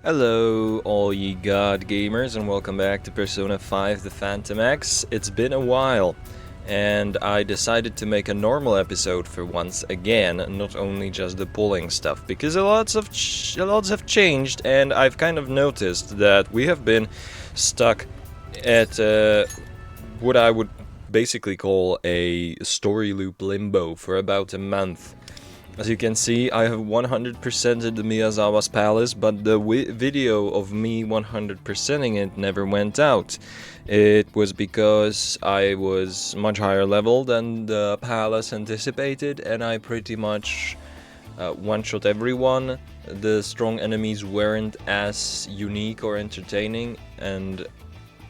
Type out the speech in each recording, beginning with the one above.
Hello, all ye god gamers, and welcome back to Persona 5 The Phantom X. It's been a while, and I decided to make a normal episode for once again, not only just the pulling stuff, because a lots have changed, and I've kind of noticed that we have been stuck at what I would basically call a story loop limbo for about a month. As you can see, I have 100%ed the Miyazawa's palace, but the video of me 100%ing it never went out. It was because I was much higher level than the palace anticipated, and I pretty much one-shot everyone. The strong enemies weren't as unique or entertaining, and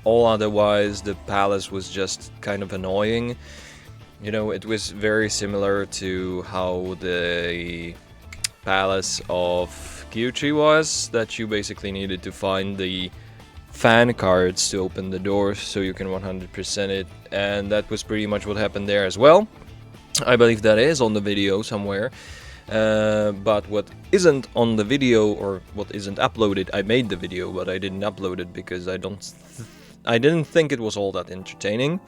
all otherwise the palace was just kind of annoying. You know, it was very similar to how the palace of Kyuchi was, that you basically needed to find the fan cards to open the doors so you can 100% it, and that was pretty much what happened there as well. I believe that is on the video somewhere, but what isn't on the video, or what isn't uploaded, I made the video but I didn't upload it because I didn't think it was all that entertaining,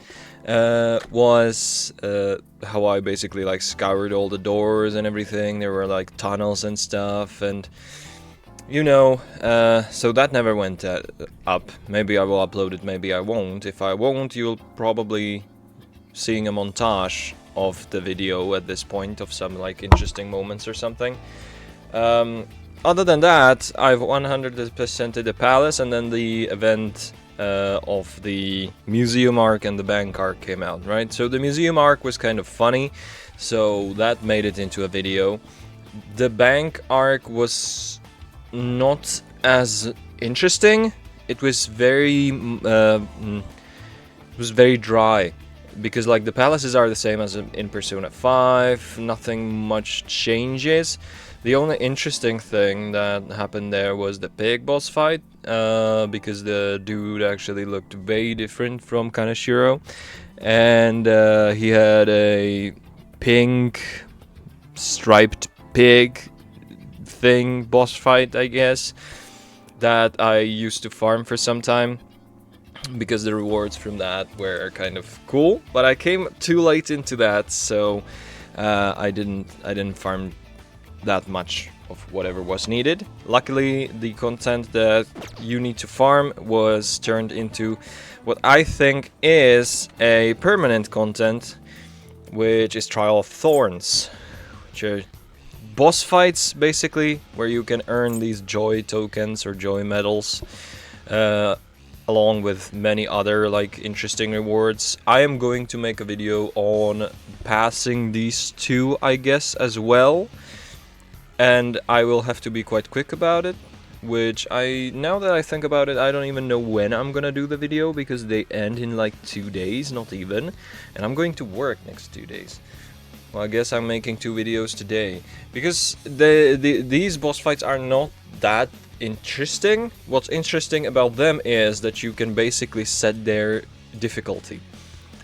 was how I basically like scoured all the doors and everything. There were like tunnels and stuff, and you know, so that never went up. Maybe I will upload it, maybe I won't. If I won't, you'll probably seeing a montage of the video at this point of some like interesting moments or something. Other than that, I've 100%ed the palace, and then the event of the museum arc and the bank arc came out, right? So the museum arc was kind of funny, so that made it into a video. The bank arc was not as interesting. It was very dry, because like the palaces are the same as in Persona 5, nothing much changes. The only interesting thing that happened there was the pig boss fight, because the dude actually looked way different from Kaneshiro, and he had a pink striped pig thing boss fight, I guess, that I used to farm for some time, because the rewards from that were kind of cool, but I came too late into that, so I didn't farm that much of whatever was needed. Luckily, the content that you need to farm was turned into what I think is a permanent content, which is Trial of Thorns, which are boss fights basically, where you can earn these joy tokens or joy medals, along with many other like interesting rewards. I am going to make a video on passing these two, I guess, as well. And I will have to be quite quick about it, which now that I think about it, I don't even know when I'm gonna do the video, because they end in like 2 days, not even, and I'm going to work next 2 days. Well, I guess I'm making 2 videos today, because these boss fights are not that interesting. What's interesting about them is that you can basically set their difficulty,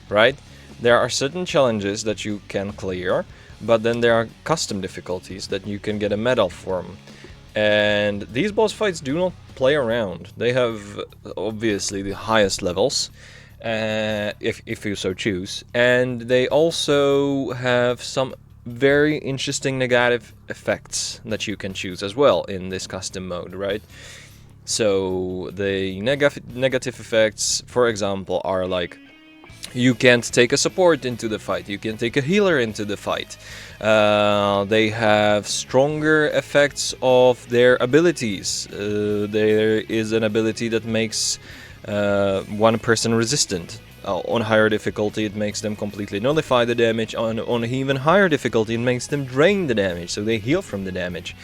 right? There are certain challenges that you can clear, but then there are custom difficulties that you can get a medal from. And these boss fights do not play around. They have obviously the highest levels, if you so choose, and they also have some very interesting negative effects that you can choose as well in this custom mode, right? So the negative effects, for example, are like, you can't take a support into the fight, you can take a healer into the fight. They have stronger effects of their abilities. There is an ability that makes one person resistant. On higher difficulty, it makes them completely nullify the damage. On even higher difficulty, it makes them drain the damage, so they heal from the damage.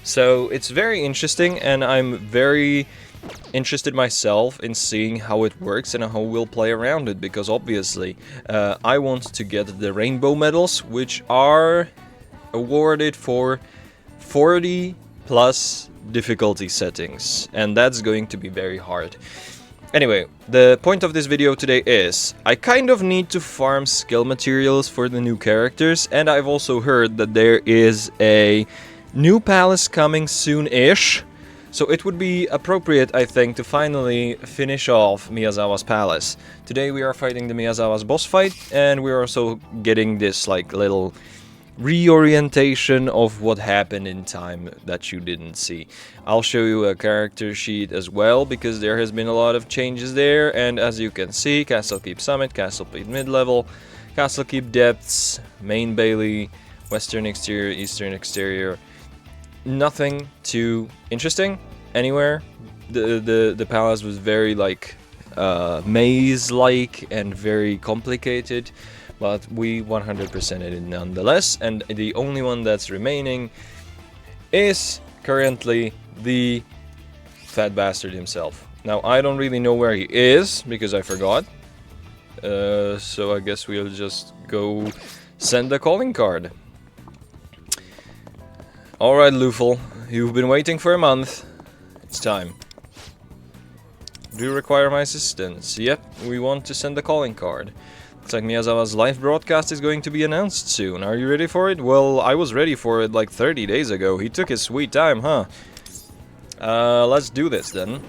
So it's very interesting, and I'm very interested myself in seeing how it works and how we'll play around it, because obviously I want to get the rainbow medals, which are awarded for 40 plus difficulty settings, and that's going to be very hard. Anyway, the point of this video today is, I kind of need to farm skill materials for the new characters, and I've also heard that there is a new palace coming soon-ish, So it would be appropriate, I think, to finally finish off Miyazawa's palace. Today we are fighting the Miyazawa's boss fight, and we're also getting this like little reorientation of what happened in time that you didn't see. I'll show you a character sheet as well, because there has been a lot of changes there, and as you can see, Castle Keep Summit, Castle Keep Mid-Level, Castle Keep Depths, Main Bailey, Western Exterior, Eastern Exterior. Nothing too interesting anywhere. The palace was very like maze-like and very complicated, but we 100%ed it nonetheless, and the only one that's remaining is currently the fat bastard himself. Now I don't really know where he is because I forgot, so I guess we'll just go send a calling card. Alright, Lufel, you've been waiting for a month. It's time. Do you require my assistance? Yep, we want to send a calling card. Looks like Miyazawa's live broadcast is going to be announced soon. Are you ready for it? Well, I was ready for it like 30 days ago. He took his sweet time, huh? Let's do this then.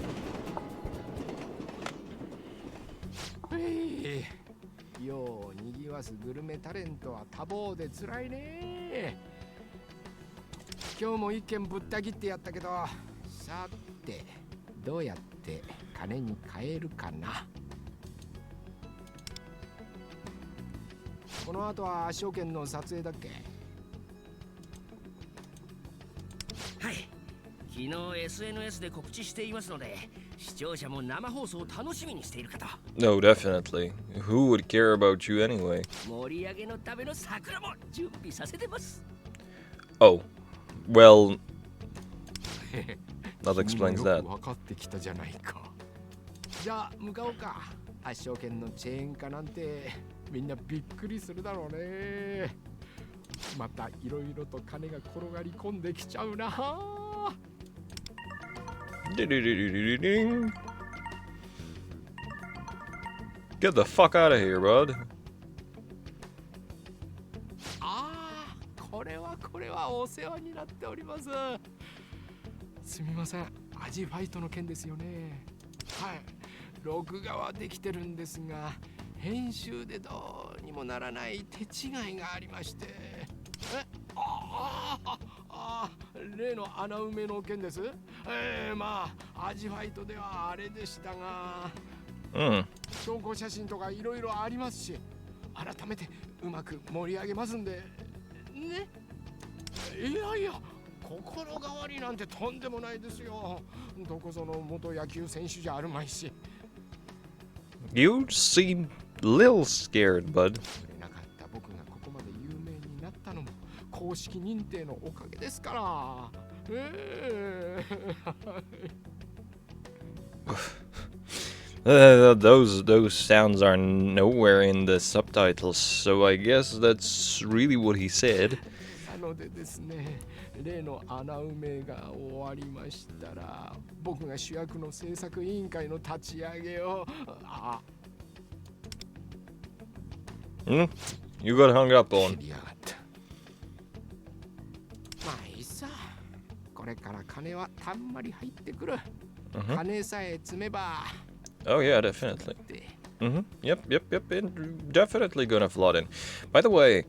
No, definitely. Who would care about you anyway? Oh, well, that explains that. Get the fuck out of here, bud. You seem a little scared, bud. Those sounds are nowhere in the subtitles, so I guess that's really what he said. You got hung up on. Oh yeah, definitely. Yep, definitely gonna flood in. By the way,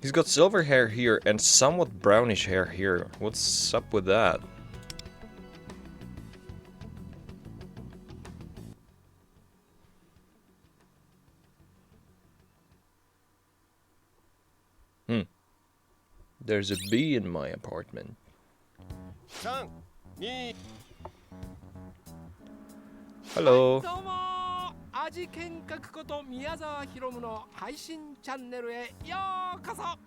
he's got silver hair here and somewhat brownish hair here. What's up with that? There's a bee in my apartment. Hello. アジ剣客こと宮沢ひろむの配信チャンネルへようこそ。今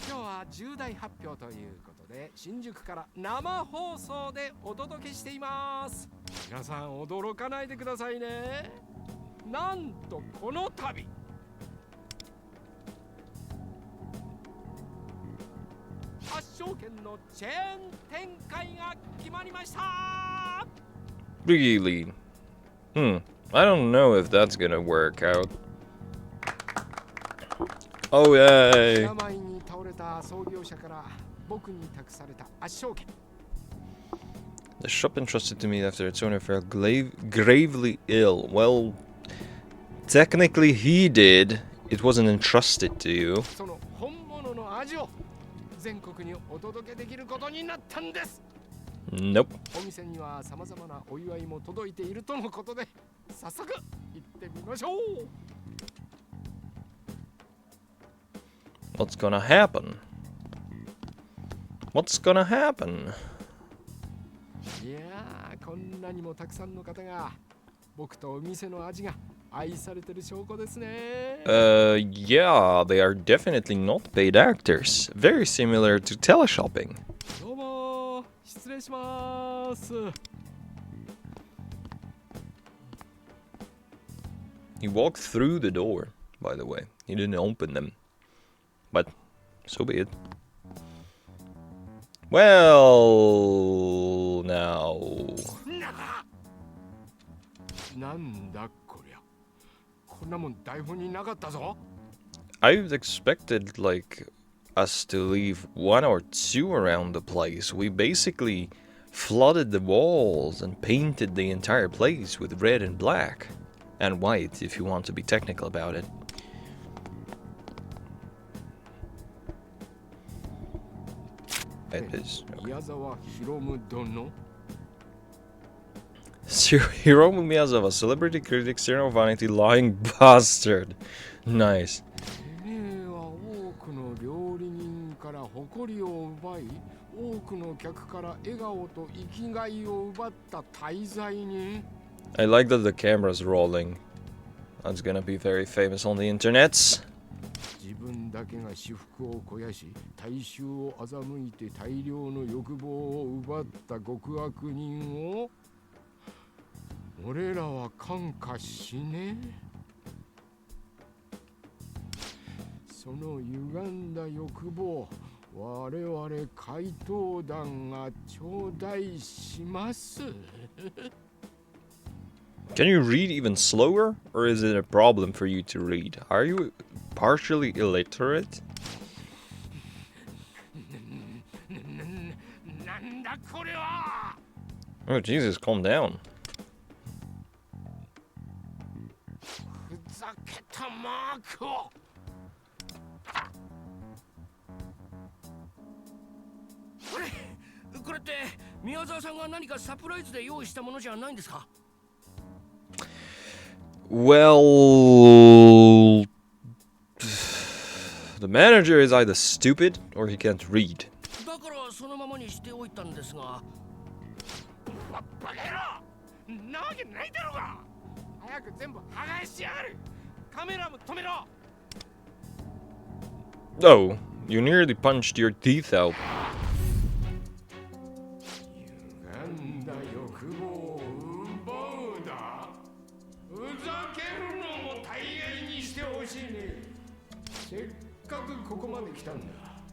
日は重大発表ということで新宿から生放送でお届けしています。皆さん驚かないでくださいね。なんとこの度発証券のチェーン展開が決まりました。 Really? I don't know if that's gonna work out. Oh yay! 病に倒れた創業者から僕に託された圧勝券。The shop entrusted to me after its owner fell gravely ill. Well, technically he did. It wasn't entrusted to you. その本物の味を全国にお届けできることになったんです。 Nope. お店には様々なお祝いも届いているとのことで、早速行ってみましょう。 What's gonna happen? What's gonna happen? いやー、こんなにもたくさんの方が僕とお店の味が愛されてる証拠ですね。Yeah, they are definitely not paid actors. Very similar to teleshopping. どうも、失礼します。 He walked through the door, by the way. He didn't open them. But, so be it. Well, now... なんだこりゃ。こんなもん台本になかったぞ。 I expected, like, us to leave one or two around the place. We basically flooded the walls and painted the entire place with red and black. And white, if you want to be technical about it. It is. Okay. 宮沢博殿。 Hiromu Miyazawa, celebrity critic, serial vanity, lying bastard. Nice. てめえは多くの料理人から誇りを奪い、多くの客から笑顔と生きがいを奪った大罪人。 I like that the camera's rolling. That's gonna be very famous on the internets. 自分だけが私腹を肥やし、大衆を欺いて大量の欲望を奪った極悪人を俺らは感化しねえ。その歪んだ欲望、我々怪盗団が頂戴します。 Can you read even slower? Or is it a problem for you to read? Are you partially illiterate? なんだこれは。 Oh, Jesus, calm down. ふざけたマークを。これって宮沢さんが何かサプライズで用意したものじゃないんですか？ Well... The manager is either stupid or he can't read. だからそのままにしておいたんですが。バカ野郎！なわけないだろうが！早く全部剥がしやがる！カメラも止めろ！ Oh, you nearly punched your teeth out. 歪んだ欲望を奪うだ。ふざけるのも大概にしてほしいね。せっかくここまで来たんだ。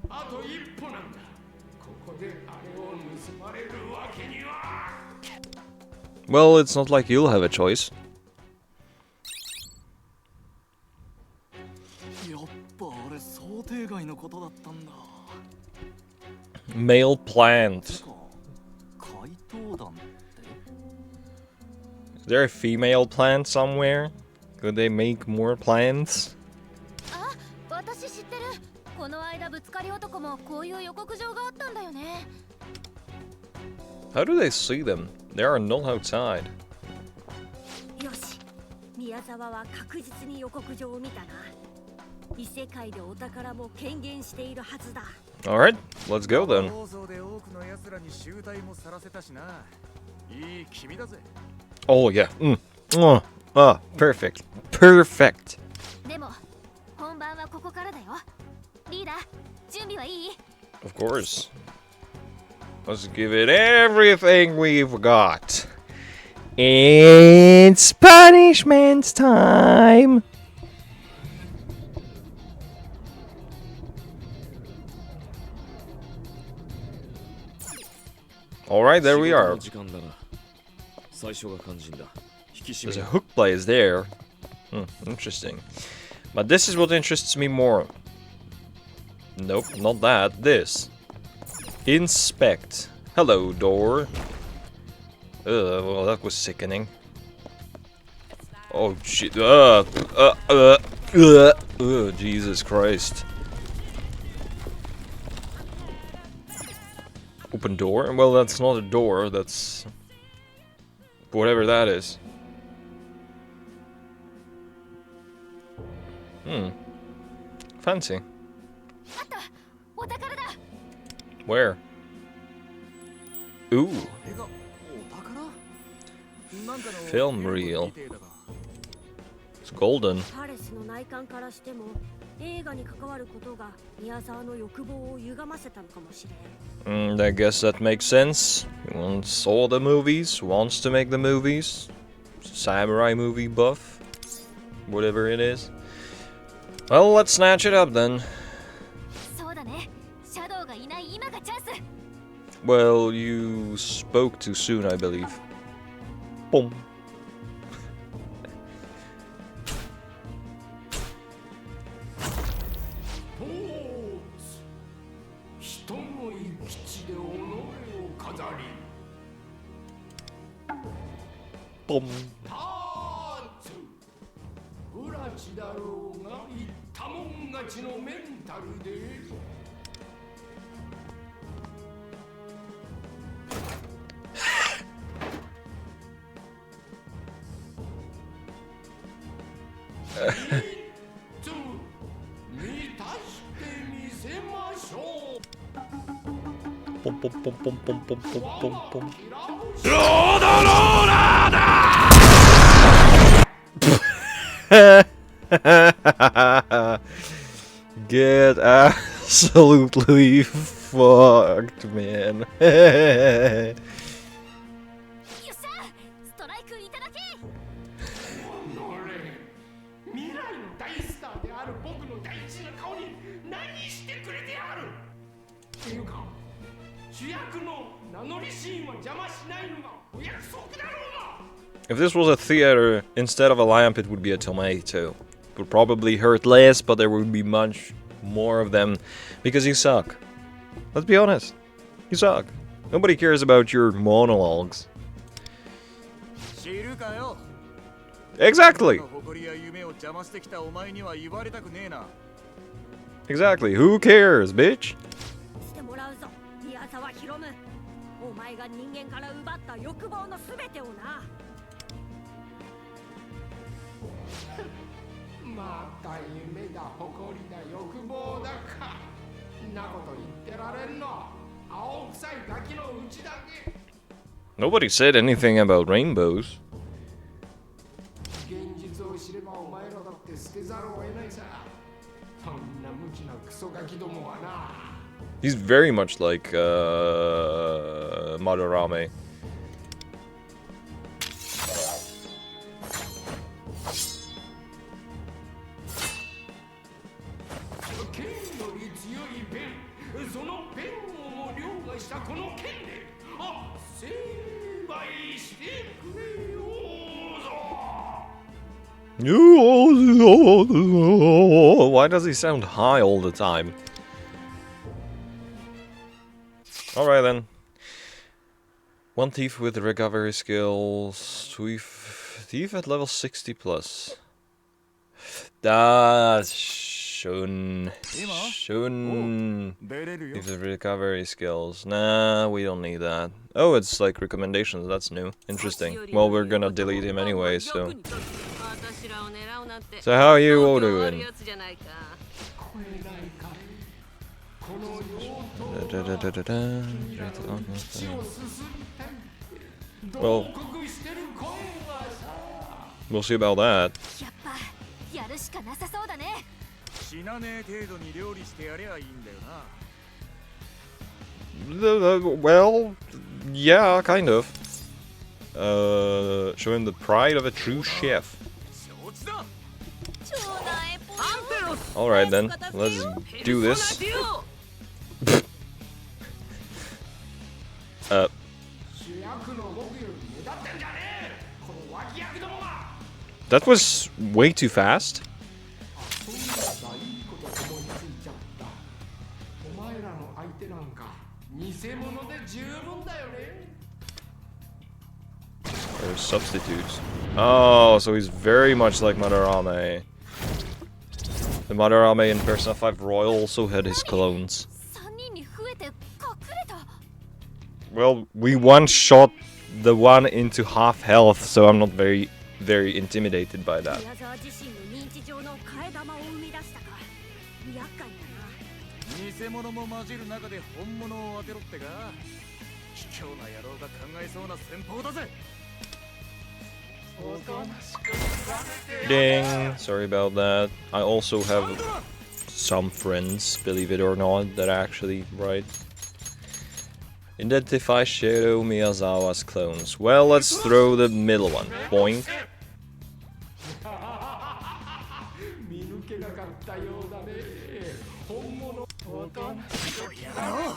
あと一歩なんだ。ここであれを盗まれるわけには。 Well, it's not like you'll have a choice. やっぱあれ想定外のことだったんだ。 Male plant. 怪盗団って Is there a female plant somewhere? Could they make more plants? あ、私知ってる。この間ぶつかり男もこういう予告状があったんだよね。 How do they see them? They are not outside. よし、宮沢は確実に予告状を見たな。異世界でお宝も権限しているはずだ。 Alright, let's go then. 放送で多くの奴らに集大もさらせたしな。いい君だぜ。 Oh, yeah. Perfect. Perfect. でも、本番はここからだよ。リーダー、準備はいい？ Of course. Let's give it everything we've got. It's punishment time. Alright, there we are. There's a hook plays there. Interesting. But this is what interests me more. Nope, not that. This. Inspect. Hello, door. Well, that was sickening. Oh shit! Jesus Christ! Open door? Well, that's not a door. That's whatever that is. Fancy. Where? Ooh. Film reel. It's golden. パレスの内観からしても映画に関わることが宮沢の欲望を歪ませたのかもしれん。 I guess that makes sense. He once saw the movies, wants to make the movies. Samurai movie buff. Whatever it is. Well, let's snatch it up then. そうだね。シャドウがいない今がチャンス。 Well, you spoke too soon, I believe. Boom. 人の生き地で己を飾り Boom. ターツブラチだろうが言ったもん勝ちのメンタルで Boom, boom, boom, boom, boom, boom, boom, boom, boom. Get absolutely fucked, man. よっしゃストライクいただけ。未来の大スターである僕の大事な顔に何してくれてやるっていうか主役の名乗りシーンは邪魔しないのがお約束だろうが If this was a theater, instead of a lamp, it would be a tomato. It would probably hurt less, but there would be much more of them. Because you suck. Let's be honest. You suck. Nobody cares about your monologues. 知るかよ。 Exactly! 誇りや夢を邪魔してきたお前には言われたくねえな。 Exactly. Who cares, bitch? してもらうぞ、宮沢ひろむ。お前が人間から奪った欲望のすべてをな。また夢だ誇りだ欲望だかんなこと言ってられんの青臭いガキのうちだけ Nobody said anything about rainbows. 現実を知ればお前らだって捨てざるを得ないさそんな無知なクソガキどもはな He's very much like Madarame. 剣より強いペンそのペンをも凌駕したこの剣で成敗してくれようぞ Why does he sound high all the time? Alright then. One thief with recovery skills. Thief at level 60 plus. That's Shun. Shun. Thief with recovery skills. Nah, we don't need that. Oh, it's like recommendations. That's new. Interesting. Well, we're gonna delete him anyway, so. So how are you all doing? Well, we'll see about that. やっぱやるしかなさそうだね。死なねえ程度に料理してやりゃいいんだよな。 Well, yeah, kind of. Show him the pride of a true chef. Alright then, let's do this. That was way too fast. お前らの相手なんか偽物で十分だよね substitutes. Oh, so he's very much like Madarame. The Madarame in Persona 5 Royal also had his clones. 3人に増えて隠れた。 Well, we one-shot the one into half health, so I'm not very intimidated by that. 宮沢自身の認知上の替え玉を生み出したか。厄介だな。偽物も混じる中で本物を当てろってか。卑怯な野郎が考えそうな戦法だぜ。 Ding! Sorry about that. I also have some friends, believe it or not, that actually write. Identify Shadow Miyazawa's clones. Well, let's throw the middle one. Boink.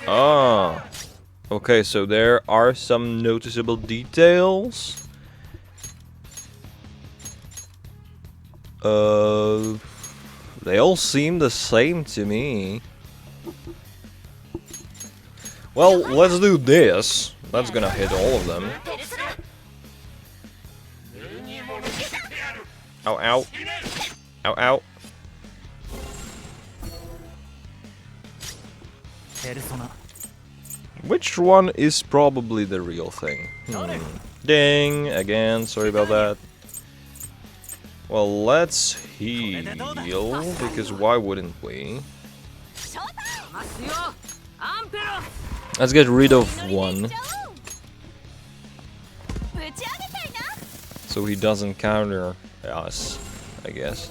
Ah. Okay, so there are some noticeable details. They all seem the same to me. Well, let's do this. That's gonna hit all of them. Ow, ow. Ow, ow. Which one is probably the real thing? Ding! Again, sorry about that. Well, let's heal, because why wouldn't we? Let's get rid of one, so he doesn't counter us, I guess.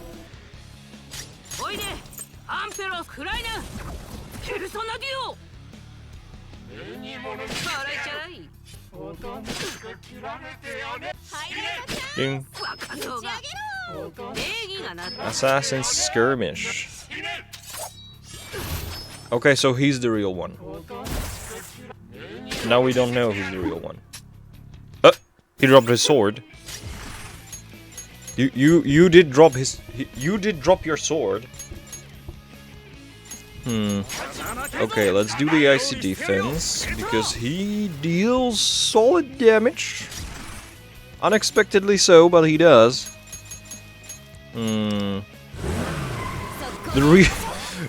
Ding. Assassin's Skirmish. Okay, so he's the real one. Now we don't know who's the real one. He dropped his sword. You did drop his. You did drop your sword. Okay, let's do the icy defense because he deals solid damage. Unexpectedly so, but he does.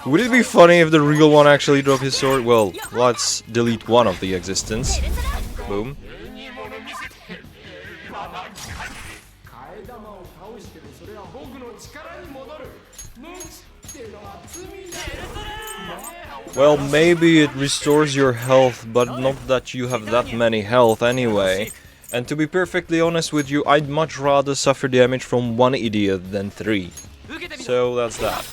Would it be funny if the real one actually dropped his sword? Well, let's delete one of the existence. Boom. Well, maybe it restores your health, but not that you have that many health anyway. And to be perfectly honest with you, I'd much rather suffer damage from one idiot than 3. So that's that.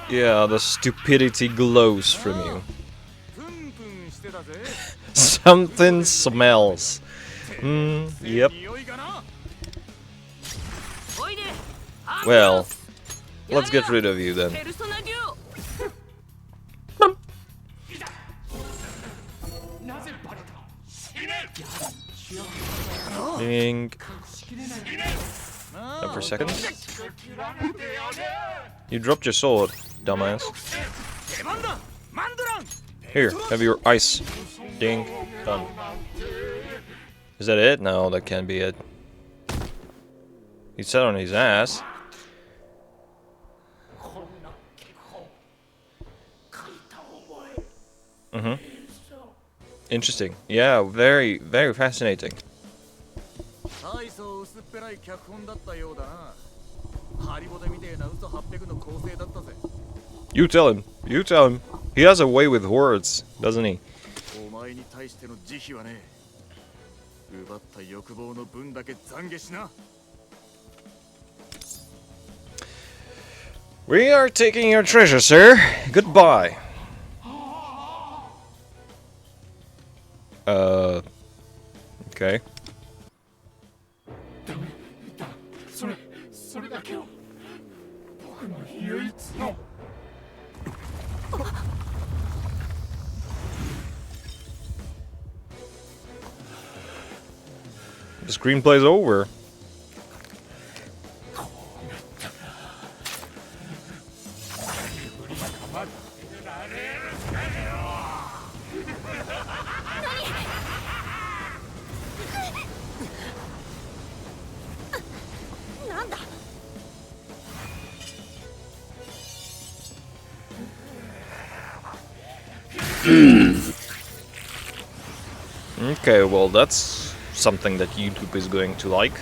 Yeah, the stupidity glows from you. Something smells. Yep. Well, let's get rid of you then. Ding. Up for seconds. You dropped your sword, dumbass. Here, have your ice. Ding. Done. Is that it? No, that can't be it. He sat on his ass. Interesting. Yeah, very, very fascinating. You tell him. You tell him. He has a way with words, doesn't he? We are taking your treasure, sir. Goodbye. Okay. The screenplay's over. なんだ。 Okay, well that's something that YouTube is going to like.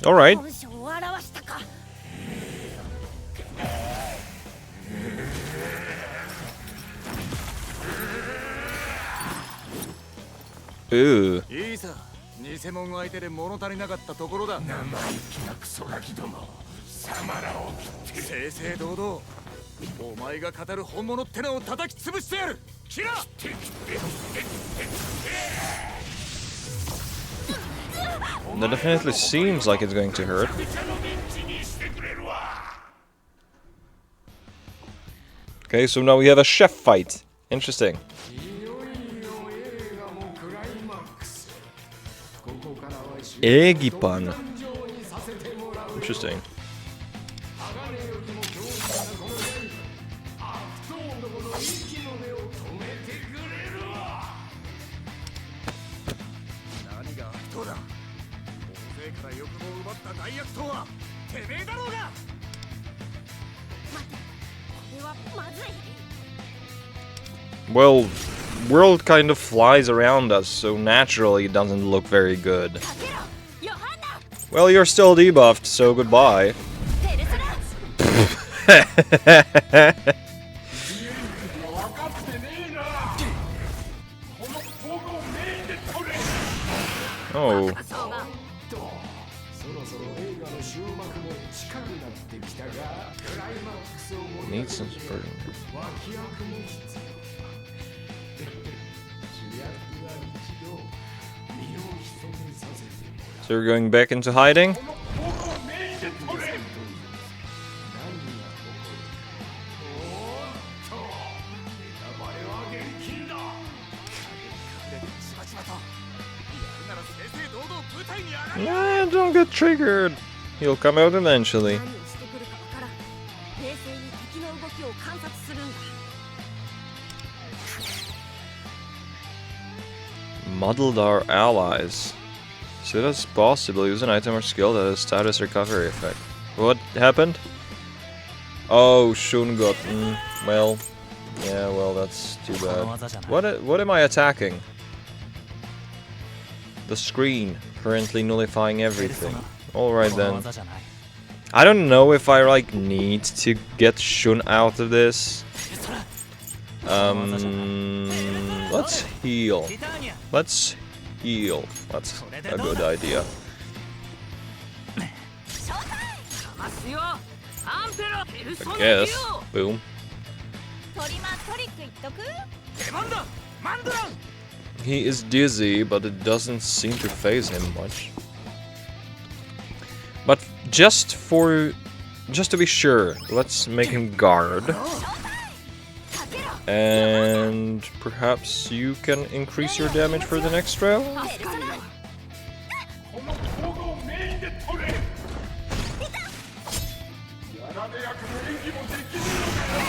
All right. 本性を表したか。 Ooh. いいさ、偽物相手で物足りなかったところだ。生意気なクソガキども、貴様らを切って正々堂々、お前が語る本物ってのを叩き潰してやる。キラ！ That definitely seems like it's going to hurt. Okay, so now we have a chef fight. Interesting. いよいよ映画もクライマックス。ここからは主 AEGIPAN. 誕生にさせてもらうよ。 Interesting. 鋼よりも強靭なこの刃、悪党どもの息の根を止めてくれるわ。何が悪党だ。大勢から欲望を奪った大悪党はてめえだろうが。 待て。これはまずい。 Well, world kind of flies around us, so naturally it doesn't look very good. かけろ。ヨハンナ。 Well, you're still debuffed, so goodbye. ペルソナ。 分かってねえな。この僕をメインで取れ。 Oh. そうが。そろそろ映画の終幕も近くなってきたが、クライマックスを盛り上げ Needs some て spurting. 脇役も必要だ。主役は一度身を潜めさせてもらう。 So you're going back into hiding? この僕をメインで取れ。何が起こる？おーっと、ネタバレは厳禁だ。しばしばと。やるなら正々堂々舞台に上がる。 Nah, don't get triggered. He'll come out eventually. 何をしてくるかわからん。冷静に敵の動きを観察するんだ。 Muddled our allies. So that's possible. Use an item or skill that has status recovery effect. What happened? Oh, Shun got. Well, yeah. Well, that's too bad. What am I attacking? The screen currently nullifying everything. All right then. I don't know if I like need to get Shun out of this. Let's heal. Let's heal. That's a good idea. かますよ。アンペラペルソナ I デュ guess. Boom. トリマトリック言っとく。出番だ。マンドラン。 He is dizzy, but it doesn't seem to phase him much. But just to be sure, let's make him guard. かけろ。 And perhaps you can increase your damage for the next round? ペルソナ。この僕をメインで取れ。やられ役の演技もできるのかよ。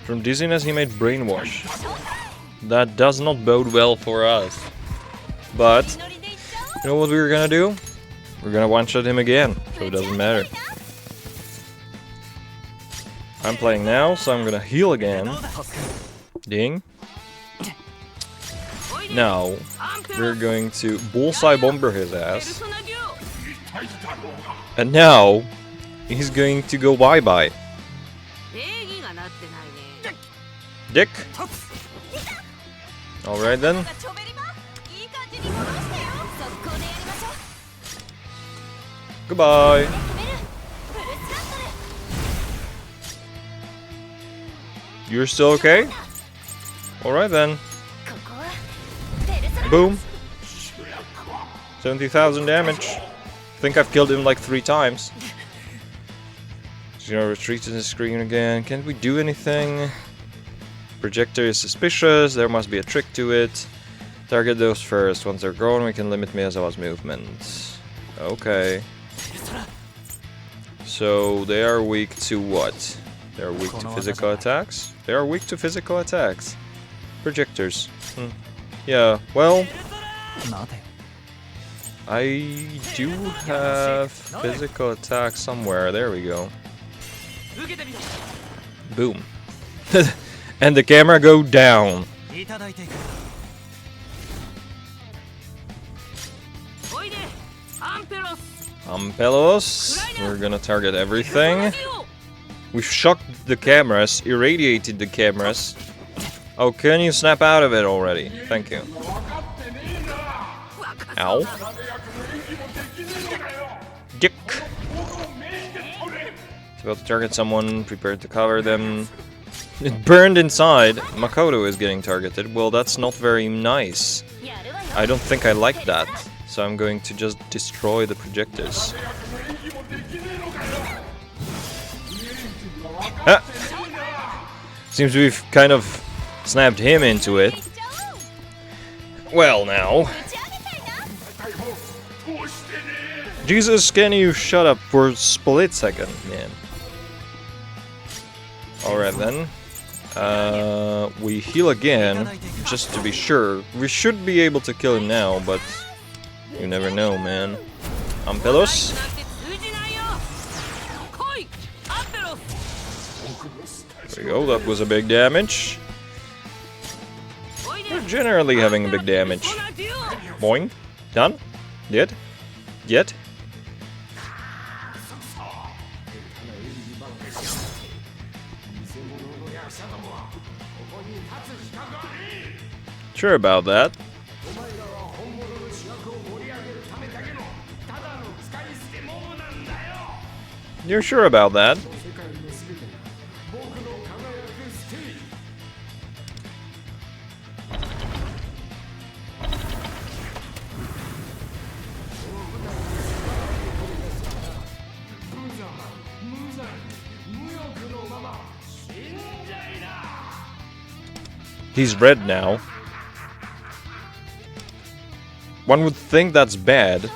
From dizziness, he made brainwash. That does not bode well for us. But, ノリでいっちゃ you know what we're gonna do? We're gonna one-shot him again, so it doesn't matter. I'm playing now, so I'm gonna heal again. Ding. Now, we're going to bullseye bomber his う。ペル ass. ソナデュオ。 And now, he's going to go bye-bye. 礼儀がなってないね。 Dick. Alright then. チョベリマ、いい感じに戻してよ。速攻でやりましょう。 Goodbye. 決める。フルスラットル。 You're still okay? Alright then. ここはペルソナ。 Boom. 70,000 damage. I think I've killed him like 3 times. He's gonna retreat to the screen again. Can't we do anything? projector is suspicious. There must be a trick to it. Target those first. Once they're gone, we can limit Miyazawa's movement. Okay. So they are weak to what? They are weak to physical attacks? They are weak to physical attacks. Projectors. Yeah, well... I do have physical attack somewhere. There we go. Boom. And the camera go down. Ampelos. We're gonna target everything. We've shocked the cameras, irradiated the cameras. Oh, can you snap out of it already? Thank you. Ow. Dick. It's about to target someone, prepared to cover them. It burned inside. Makoto is getting targeted. Well, that's not very nice. I don't think I like that. So I'm going to just destroy the projectors. Ah! Seems we've kind of snapped him into it. Well now. Jesus, can you shut up for a split second, man? Alright then. We heal again, just to be sure. We should be able to kill him now, but you never know, man. Ampelos. There we go, that was a big damage. We're generally having a big damage. Boing. Done. Dead. Yet. Sure about that. You're sure about that? He's red now. One would think that's bad.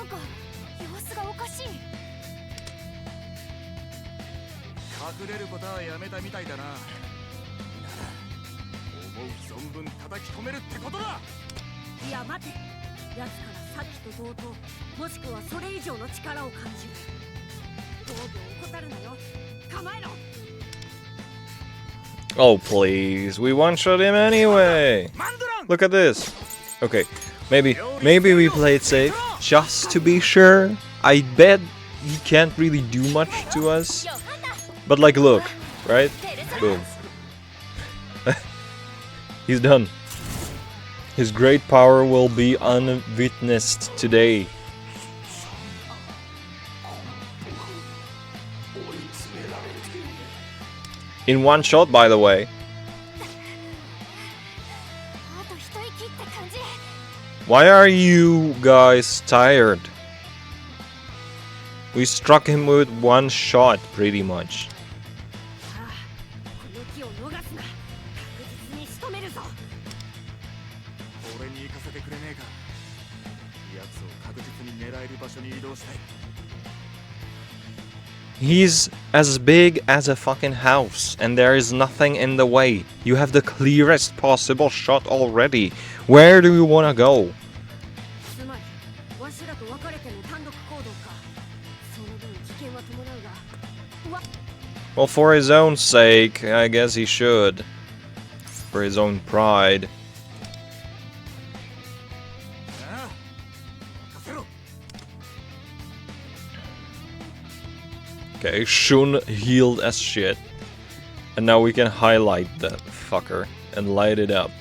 Oh please, we one-shot him anyway. Look at this. Okay, maybe we play it safe just to be sure. I bet he can't really do much to us. But like, look, right? Boom. He's done. His great power will be unwitnessed today. In one shot, by the way. Why are you guys tired? We struck him with one shot, pretty much. He's as big as a fucking house, and there is nothing in the way. You have the clearest possible shot already. Where do you wanna go? Well, for his own sake, I guess he should. For his own pride. Okay, Shun healed as shit. And now we can highlight that fucker and light it up.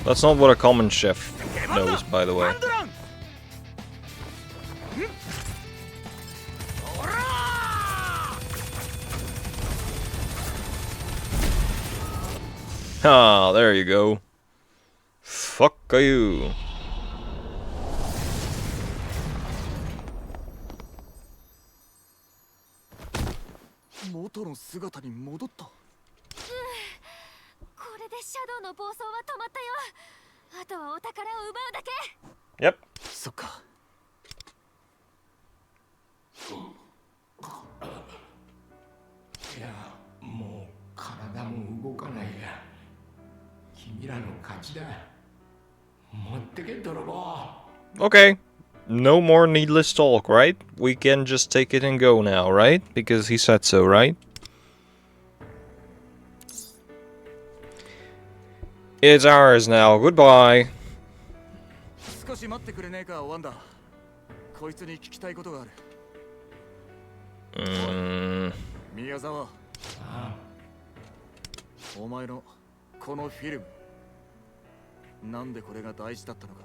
That's not what a common chef knows, by the way. Ah, there you go. Fuck you. 姿に戻った。これでシャドウの暴走は止まったよ。あとはお宝を奪うだけ。 Yep. そっか。いや、もう体も動かないや。君らの勝ちだ。持ってけ、泥棒。 Okay. No more needless talk, right? We can just take it and go now, right? Because he said so, right? It's ours now. Goodbye. 少し待ってくれねえか、ワンダ。こいつに聞きたいことがある。宮沢、お前のこのフィルム、なんでこれが大事だったのか。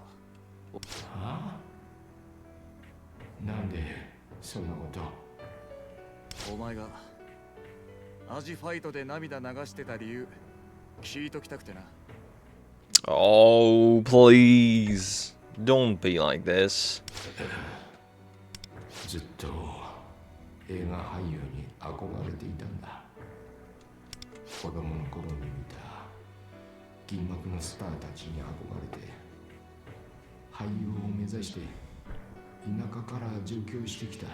なんでそんなこと。お前がアジファイトで涙流してた理由聞いときたくてな。 Oh, please. Don't be like this. ずっと映画俳優に憧れていたんだ。子供の頃に見た銀幕のスターたちに憧れて俳優を目指して田舎から上京してきた。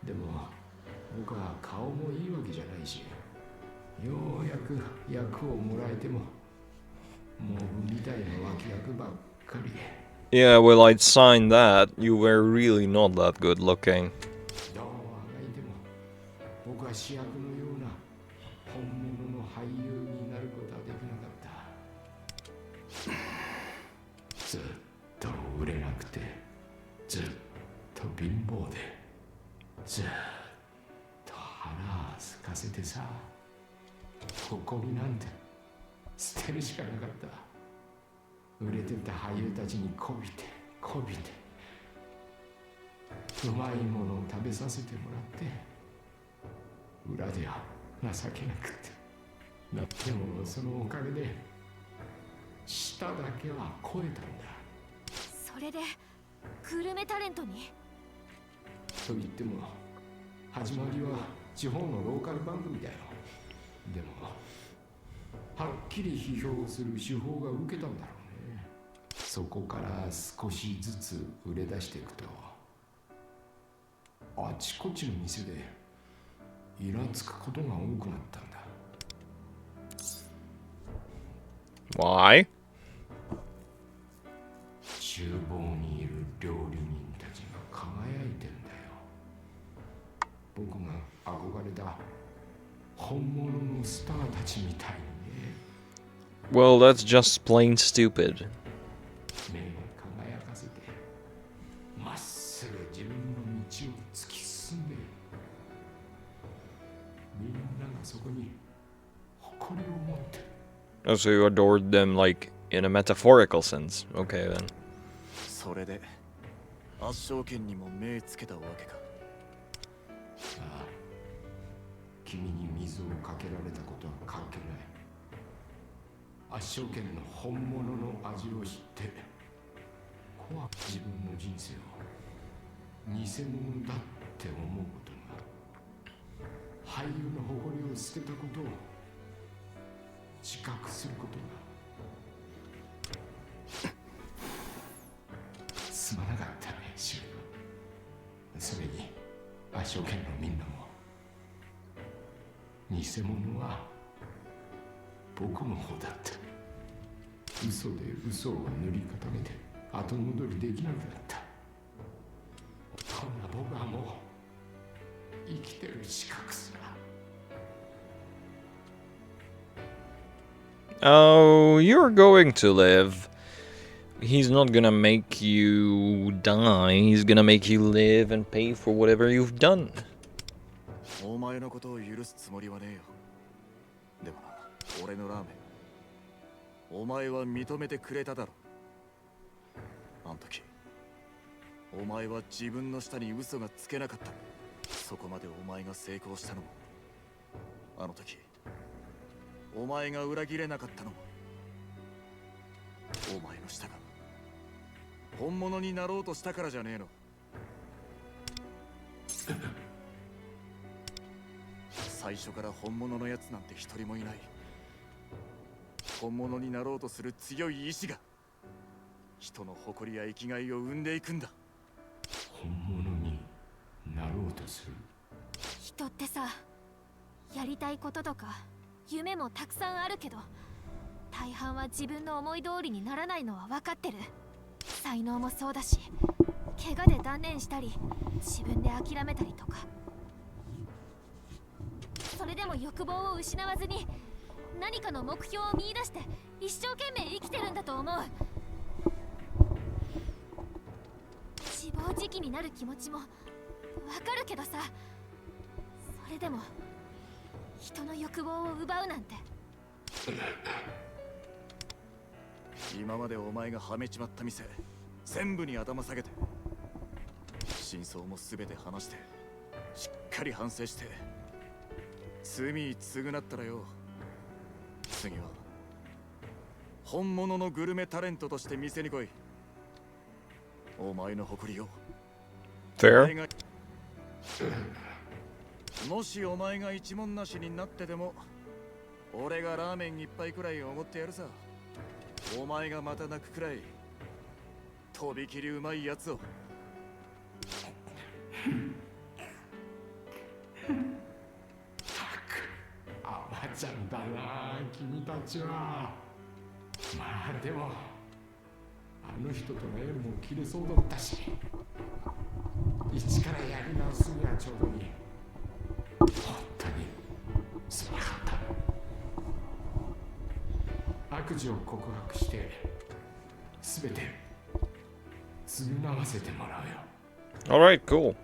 でも僕は顔もいいわけじゃないし、ようやく役をもらえてもモブみたいな脇役ばっかり。 Yeah, well, I'd sign that. You were really not that good looking. どうあがいても僕は主役のような本物の俳優になることはできなかった。ずっと売れなくて、ずっと貧乏で、ずっと腹すかせてさ、誇りなんて捨てるしかなかった。売れてた俳優たちにこびてこびて、うまいものを食べさせてもらって、裏では情けなくて。でもそのおかげで舌だけは肥えたんだ。それでグルメタレントに。と言っても始まりは地方のローカル番組だよ。でもはっきり批評する手法が受けたんだろうね。そこから少しずつ売れ出していくと、あちこちの店でイラつくことが多くなったんだ。 Why? 厨房にいる料理人たちが輝いてんだよ。僕が憧れた本物のスターたちみたいにね。 Well, that's just plain stupid. 目を輝かせてまっすぐ自分の道を突き進んで、みんながそこに誇りを持って。 Oh, so you adored them, like, in a metaphorical sense. Okay, then. それで圧勝剣にも目つけたわけか。ああ、君に水をかけられたことは関係ない。圧勝剣の本物の味を知って怖く自分の人生を偽物だって思うことが、俳優の誇りを捨てたことを自覚することが。すまなかったね、シュウ。それに圧勝剣のみんなも、偽物は僕の方だった。嘘で嘘を塗り固めて後戻りできなくなった。こんな僕はもう生きてる資格すら。 Oh, you're going to live. He's not gonna make you die. He's gonna make you live and pay for whatever you've done. お前のことを許すつもりはねえよ。でもな、俺のラーメンお前は認めてくれただろ。あん時お前は自分の舌に嘘がつけなかった。そこまでお前が成功したのも、あの時お前が裏切れなかったのも、お前の舌が本物になろうとしたからじゃねえの。最初から本物のやつなんて一人もいない。本物になろうとする強い意志が人の誇りや生きがいを生んでいくんだ。本物になろうとする。人ってさ、やりたいこととか夢もたくさんあるけど、大半は自分の思い通りにならないのは分かってる。才能もそうだし、怪我で断念したり自分で諦めたりとか。それでも欲望を失わずに何かの目標を見出して一生懸命生きてるんだと思う。自暴自棄になる気持ちもわかるけどさ、それでも人の欲望を奪うなんて。今までお前がはめちまった店全部に頭下げて、真相も全て話して、しっかり反省して、罪償ったらよ、次は本物のグルメタレントとして店に来い。お前の誇りを。 Fair. もしお前が一文なしになってでも、俺がラーメン一杯くらいおごってやるさ。お前がまた泣くくらいとびきりうまいやつを。赤ちゃんだな君たちは。まあでもあの人との縁も切れそうだったし、一からやり直すにはちょうどいい。本当にすまなかった。悪事を告白して全て償わせてもらうよ。 Alright, cool.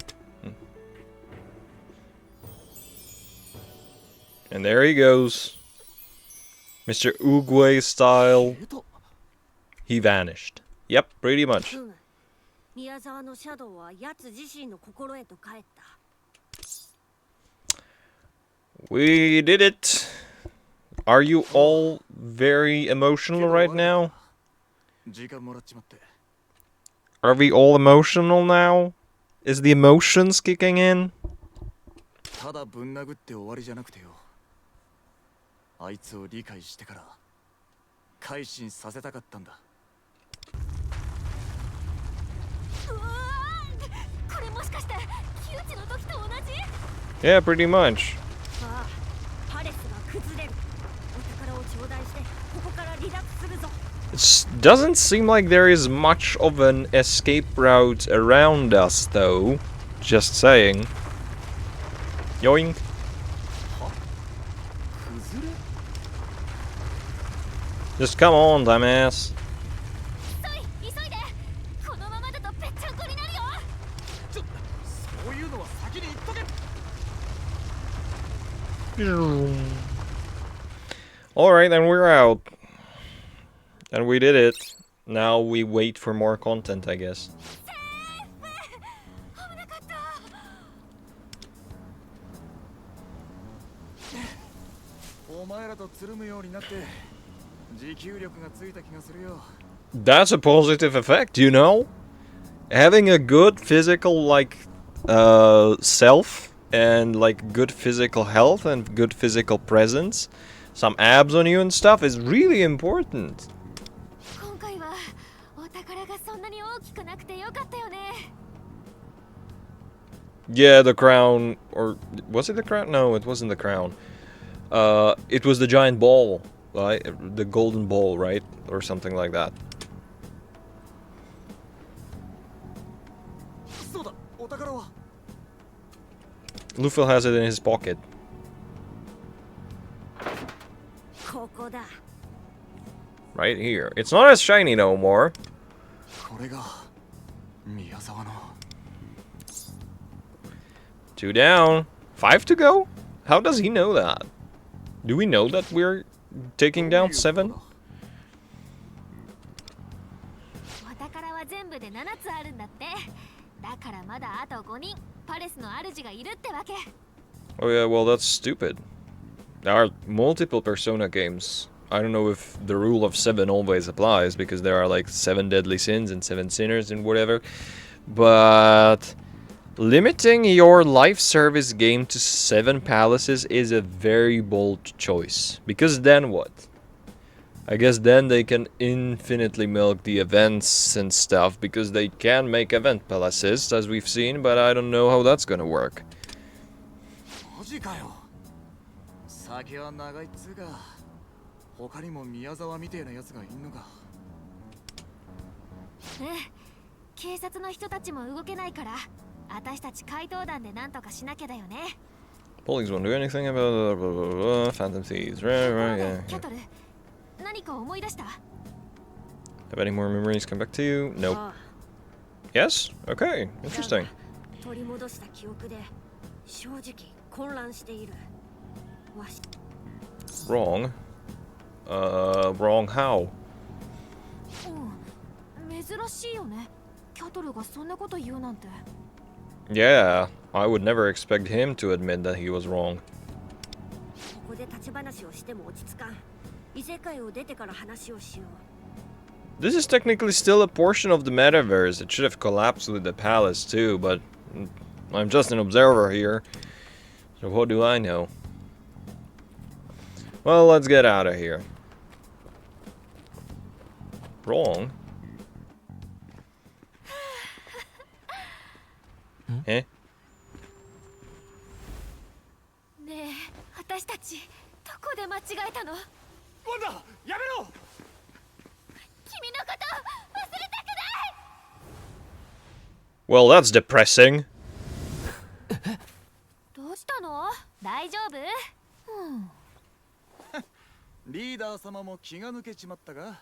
And there he goes. Mr. Uguay style. He vanished. Yep, pretty much. 宮沢のシャドウは奴自身の心へと帰った。 We did it. Are you all very emotional right now? 時間もらっちまって。 Are we all emotional now? Is the emotions kicking in? ただぶん殴って終わりじゃなくてよ、あいつを理解してから改心させたかったんだ。うわー、これもしかして窮地の時と同じ？ Yeah, pretty much. ああ、パレスが崩れる。お宝を頂戴してここから離脱するぞ。 It doesn't seem like there is much of an escape route around us, though. Just saying. Yoink. 崩れ？ Just come on, dumbass. 急いで、このままだとぺっちゃんこになるよ。そういうのは先に言っとけ。 Alright, then we're out. And we did it. Now we wait for more content, I guess. 危なかった。お前らとつるむようになって持久力がついた気がするよ。 That's a positive effect, you know? Having a good physical, like, self, and, like, good physical health and good physical presence, some abs on you and stuff is really important. 今回はお宝がそんなに大きくなくてよかったよね。 Yeah, the crown, or was it the crown? No, it wasn't the crown. It was the giant ball, right? The golden ball, right? Or something like that. そうだ、お宝は。 Lufil has it in his pocket. ここだ。 Right here. It's not as shiny no more. これが宮沢の。 2 down. 5 to go? How does he know that? Do we know that we're taking down 7? お宝は全部で7つあるんだって。だからまだあと5人パレスの主がいるってわけ。 Oh yeah, well that's stupid. There are multiple Persona games. I don't know if the rule of 7 always applies, because there are like 7 deadly sins and 7 sinners and whatever. But Limiting your life service game to 7 palaces is a very bold choice. Because then what? I guess then they can infinitely milk the events and stuff, because they can make event palaces, as we've seen, but I don't know how that's gonna work. マジかよ。先は長いっつうか。他にも宮沢みてえなやつがいんのか。警察の人たちも動けないから、私たち怪盗団でなんとかしなきゃだよね。Police won't do anything about Phantom Thieves. Right, yeah. キャトル、何か思い出した？ Have any more memories come back to you? Nope. あ Yes? Okay. あ Interesting. 取り戻した記憶で正直混乱している。わし Wrong. Wrong how? 珍しいよね。キャトルがそんなこと言うなんて。Yeah, I would never expect him to admit that he was wrong. ここで立ち話をしても落ち着かん。異世界を出てから話をしよう。 This is technically still a portion of the metaverse. It should have collapsed with the palace too, but I'm just an observer here. So what do I know? Well, let's get out of here. Wrong? Eh? ねえ、私たちどこで間違えたの？ワンダ、やめろ。君のこと忘れたくない。 Well, that's depressing. どうしたの？大丈夫？リーダー様も気が抜けちまったが。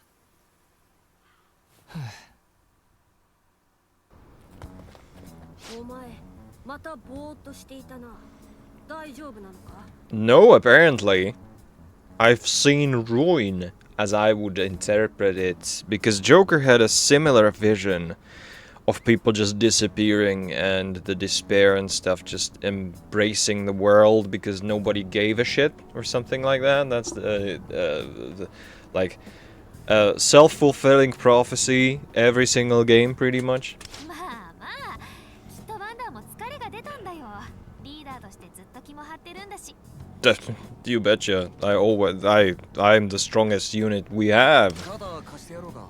お前またぼーっとしていたな。大丈夫なのか？ No, apparently. I've seen ruin, as I would interpret it, because Joker had a similar vision of people just disappearing and the despair and stuff, just embracing the world because nobody gave a shit or something like that. That's like self-fulfilling prophecy every single game, pretty much. まあまあ、きっとワンダーも疲れが出たんだよ。リーダーとしてずっと気も張ってるんだし。You betcha. I'm the strongest unit we have. 肩貸してやろうか。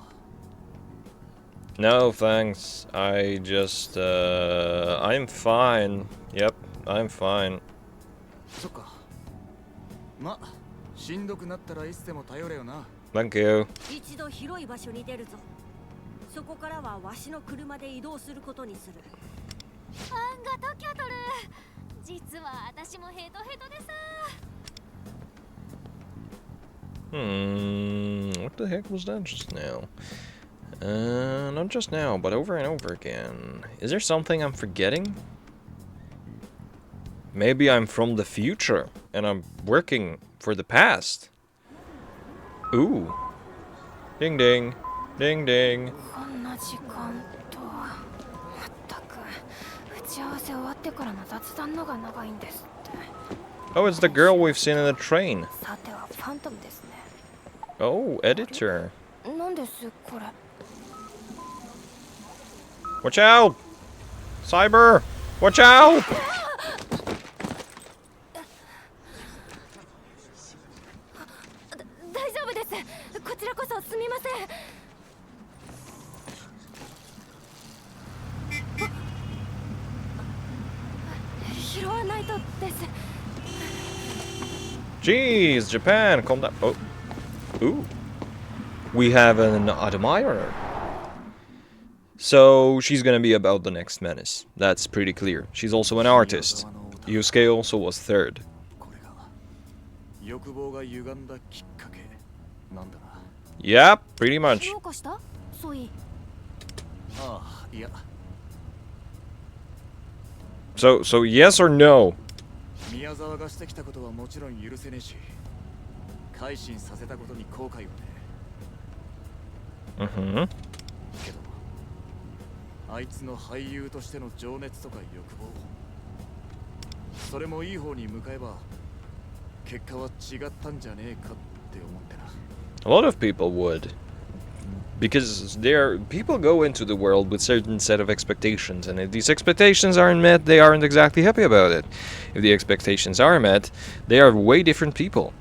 No, thanks. I'm fine. Yep, I'm fine. そっか。ま、しんどくなったらいつでも頼れよな。Thank you. 一度広い場所に出るぞ。そこからはわしの車で移動することにする。あんがとキャトル。実は私もヘトヘトでさ。What the heck was that just now? Not just now, but over and over again. Is there something I'm forgetting? Maybe I'm from the future and I'm working for the past. Ooh. Ding ding. Ding ding. こんな時間とは。まったく打ち合わせ終わってからの雑談のが長いんですって。 Oh, it's the girl we've seen in the train. さてはファントムですね。 Oh, editor. なんですこれ。 Watch out! Cyber! Watch out! 大丈夫です。こちらこそすみません。拾わないとです。 Jeez, Japan, calm down. Oh. Ooh. We have an admirer. So, she's gonna be about the next menace. That's pretty clear. She's also an artist. Yusuke also was third. これが欲望が歪んだきっかけなんだな。 Yeah, pretty much. どうかした？ソイ。ああ、いや。 So yes or no? 宮沢がしてきたことはもちろん許せねえし、改心させたことに後悔はね。Mm-hmm. けど、あいつの俳優としての情熱とか欲望、それもいい方に向かえば、結果は違ったんじゃねえかって思ってな。A lot of people would. Because people go into the world with certain set of expectations, and if these expectations aren't met, they aren't exactly happy about it. If the expectations are met, they are way different people.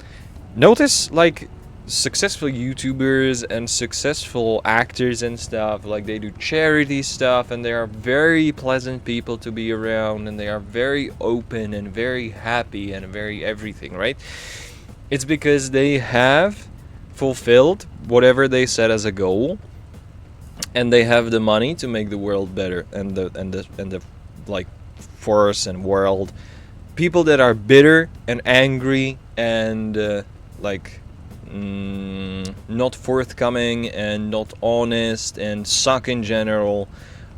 Notice, like, successful YouTubers and successful actors and stuff, like, they do charity stuff, and they are very pleasant people to be around, and they are very open and very happy and very everything, right? It's because they have fulfilled whatever they set as a goal, and they have the money to make the world better, and the like force and world. People that are bitter and angry and not forthcoming and not honest and suck in general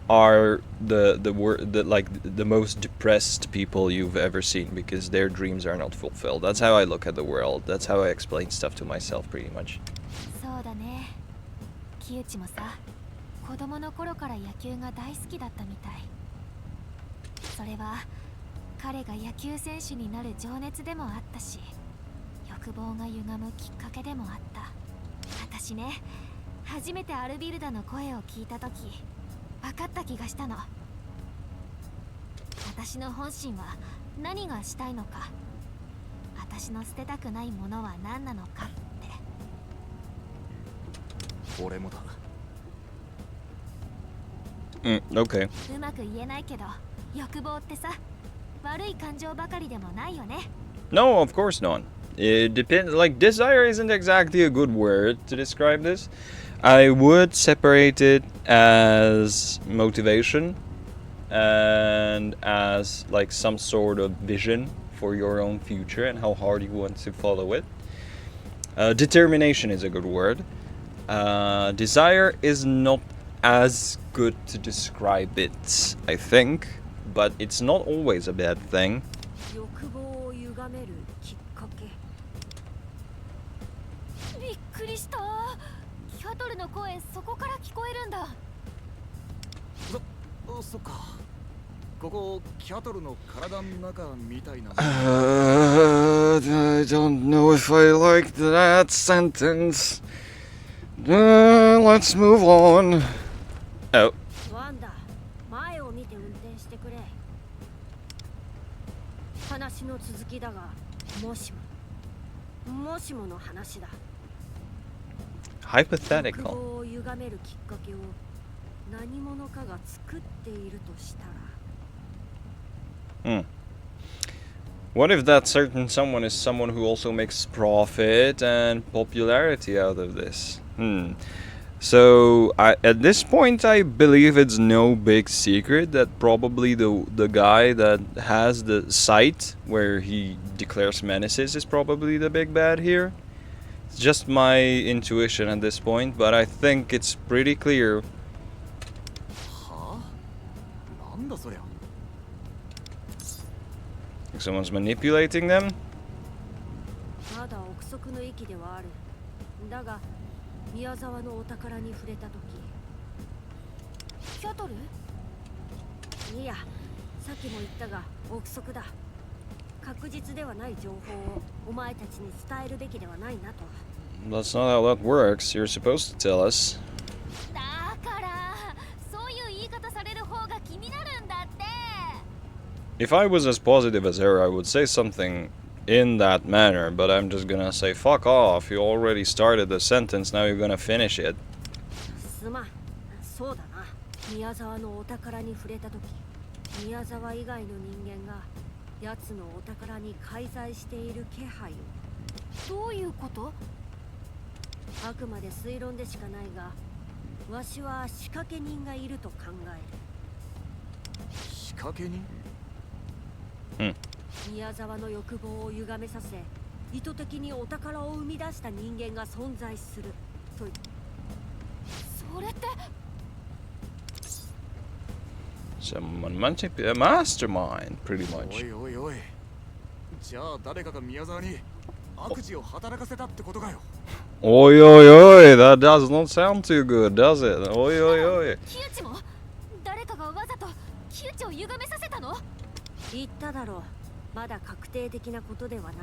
are the most depressed people you've ever seen, because their dreams are not fulfilled. That's how I look at the world. That's how I explain stuff to myself, pretty much. そうだね。木内もさ、子供の頃から野球が大好きだったみたい。それは彼が野球選手になる情熱でもあったし、欲望が歪むきっかけでもあった。私ね、初めてアルビルダの声を聞いた時、分かった気がしたの。私の本心は何がしたいのか、私の捨てたくないものは何なのかって。俺もだ。Okay. うまく言えないけど、欲望ってさ、悪い感情ばかりでもないよね。No, of course not. It depends. Like, desire isn't exactly a good word to describe this. I would separate it as motivation and as like some sort of vision for your own future and how hard you want to follow it. Determination is a good word. Desire is not as good to describe it, I think, but it's not always a bad thing. 欲望を歪めるきっかけ。びっくりした。キャトルの声、そこから聞こえるんだ。そっか。ここキャトルの体の中みたいな。I don't know if I like that sentence. Let's move on. Oh. ワンダ、前を見て運転してくれ。話の続きだが、もしもの話だ。Hypothetical. 欲望を歪めるきっかけを何者かが作っているとしたら。What if that certain someone is someone who also makes profit and popularity out of this? So at this point, I believe it's no big secret that probably the guy that has the site where he declares menaces is probably the big bad here. It's just my intuition at this point, but I think it's pretty clear. はあ？なんだそりゃ。Someone's manipulating them? まだ憶測の域ではある。だが宮沢のお宝に触れた時。キャトル？いや、さっきも言ったが憶測だ。確実ではない情報をお前たちに伝えるべきではないなと。That's not how that works. You're supposed to tell us. だからそういう言い方される方が気になるんだって。If I was as positive as her, I would say something in that manner, but I'm just gonna say, fuck off, you already started the sentence, now you're gonna finish it. すまん、そうだな。宮沢のお宝に触れた時、宮沢以外の人間が奴のお宝に介在している気配を。どういうこと？あくまで推論でしかないが、わしは仕掛け人がいると考える。仕掛け人？宮沢の欲望を歪めさせ、意図的にお宝を生み出した人間が存在すると。それって。Someone a mastermind, pretty お much. いおいおい。じゃあ誰かが宮沢に悪事を働かせたってことかよ。Oi, oi, oi, that does not sound too good, does it? Oi, oi, oi. 木内も？誰かがわざと木内を歪めさせたの？言っただろう。まだ確定的なことではない。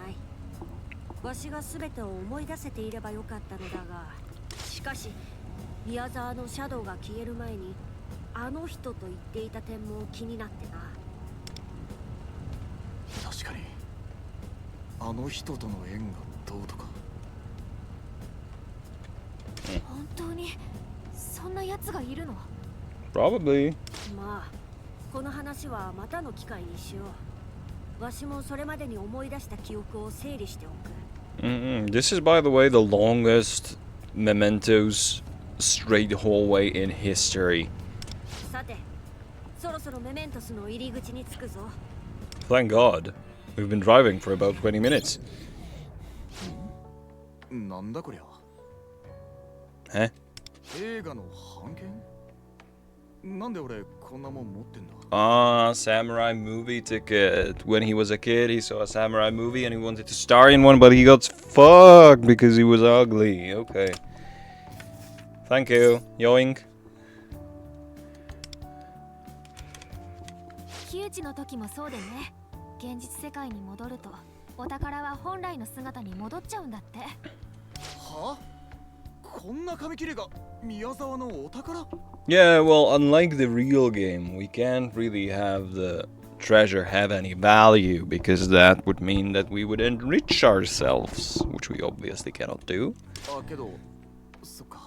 わしが全てを思い出せていればよかったのだが、しかし宮沢のシャドウが消える前にあの人と言っていた点も気になってな。確かにあの人との縁がどうとか。本当にそんな奴がいるの？ Probably. まあこの話はまたの機会にしよう。わしもそれまでに思い出した記憶を整理しておく。This is, by the way, the longest mementos straight hallway in history. さて、そろそろメメントスの入り口に着くぞ。 Thank God. We've been driving for about 20 minutes. なんだこりゃ。え？映画の版権？なんで俺こんなもん持ってんだ？ Ah, samurai movie ticket. When he was a kid, he saw a samurai movie and he wanted to star in one, but he got fucked because he was ugly. Okay. Thank you. Yoink. 木内の時もそうでね。現実世界に戻るとお宝は本来の姿に戻っちゃうんだって。は？こんな紙切れが宮沢のお宝？ Yeah, well, unlike the real game, we can't really have the treasure have any value because that would mean that we would enrich ourselves, which we obviously cannot do. あ、けど、そっか。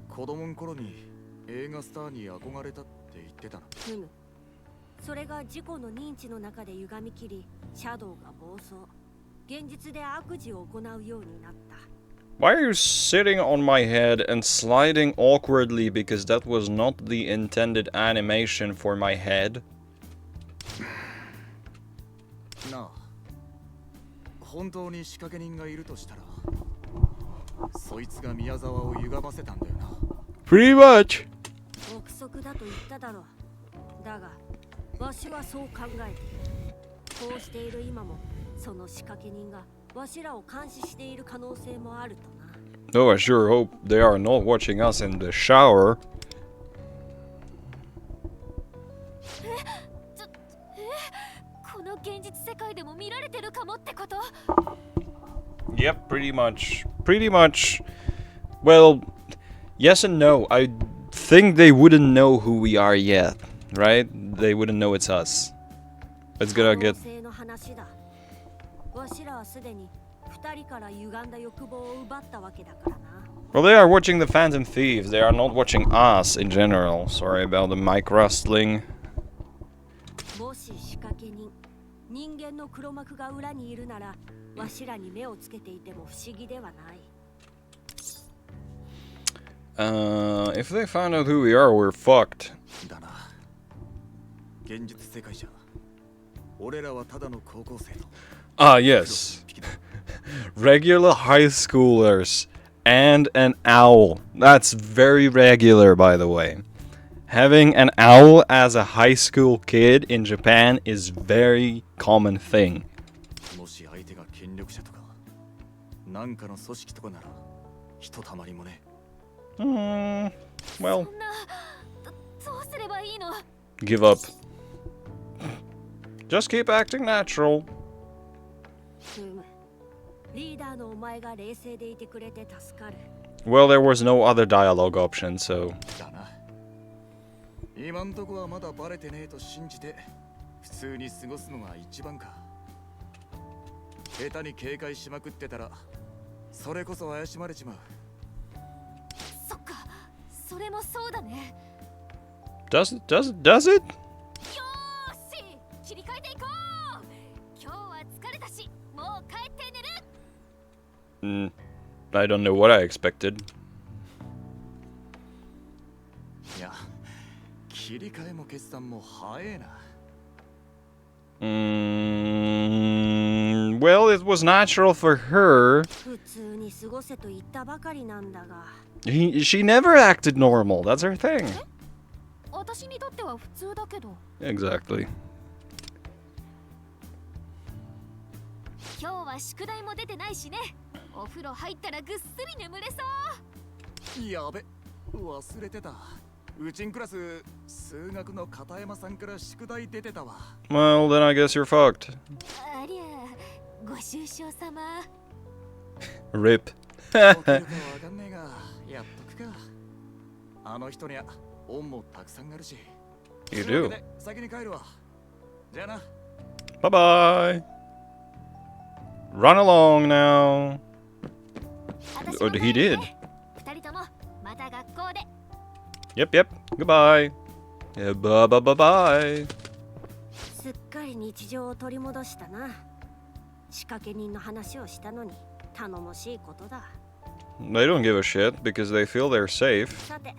子供の頃に映画スターに憧れたって言ってたな。ふむ。それが自己の認知の中で歪み切り、シャドウが暴走。現実で悪事を行うようになった。Why are you sitting on my head and sliding awkwardly because that was not the intended animation for my head? なあ、本当に仕掛け人がいるとしたら、そいつが宮沢を歪ませたんだよな。Pretty much. 憶測だと言っただろう。だが、わしはそう考えている。こうしている今も、その仕掛け人がわしらを監視している可能性もあるとな。Oh, I sure hope they are not watching us in the shower. この現実世界でも見られてるかもってこと？ Yep, pretty much. Pretty much. Well, yes and no. I think they wouldn't know who we are yet, right? They wouldn't know it's us. It's gonna get... 可能性の話だ。わしらはすでに二人から歪んだ欲望を奪ったわけだからな。Well, they are watching the Phantom Thieves. They are not watching us in general. Sorry about the mic rustling. もし仕掛け人、人間の黒幕が裏にいるなら、わしらに目をつけていても不思議ではない。If they found out who we are, we're fucked. だな。現実世界じゃ、俺らはただの高校生と。Ah, yes. Regular high schoolers and an owl. That's very regular, by the way. Having an owl as a high school kid in Japan is very common thing. もし相手が権力者とか、なんかの組織とかなら、ひとたまりもね。Well, そんな、どうすればいいの？ give up. Just keep acting natural. リーダーのお前が冷静でいてくれて助かる。Well, there was no other dialogue option, so... だな。今んとこはまだバレてねえと信じて、普通に過ごすのが一番か。下手に警戒しまくってたら、それこそ怪しまれちまう。そっか、それもそうだね。Does it? よーし、切り替えていこう。今日は疲れたし、もう帰って寝る。I don't know what I expected. いや、切り替えも決断も早えな。Well, it was natural for her. 普通に過ごせと言ったばかりなんだが。She never acted normal. That's her thing. 私にとっては普通だけど。Exactly. 今日は宿題も出てないしね。お風呂入ったらぐっすり眠れそう。やべ、忘れてた。うちんクラス、数学の片山さんから宿題出てたわ。Well, then I guess you're fucked. ありゃ、ご愁傷様。Rip. わかんねえが、やっとくか。あの人には恩もたくさんあるし。 You というわ do. けで先に帰るわ。じゃあな。 Bye bye. Run along now. 私 Or も he 帰る did. ね。二人ともまた学校で。 Yep, yep. Goodbye. Yeah, bye bye bye bye. すっかり日常を取り戻したな。仕掛け人の話をしたのに頼もしいことだ。 They don't give a shit because they feel they're safe. さて、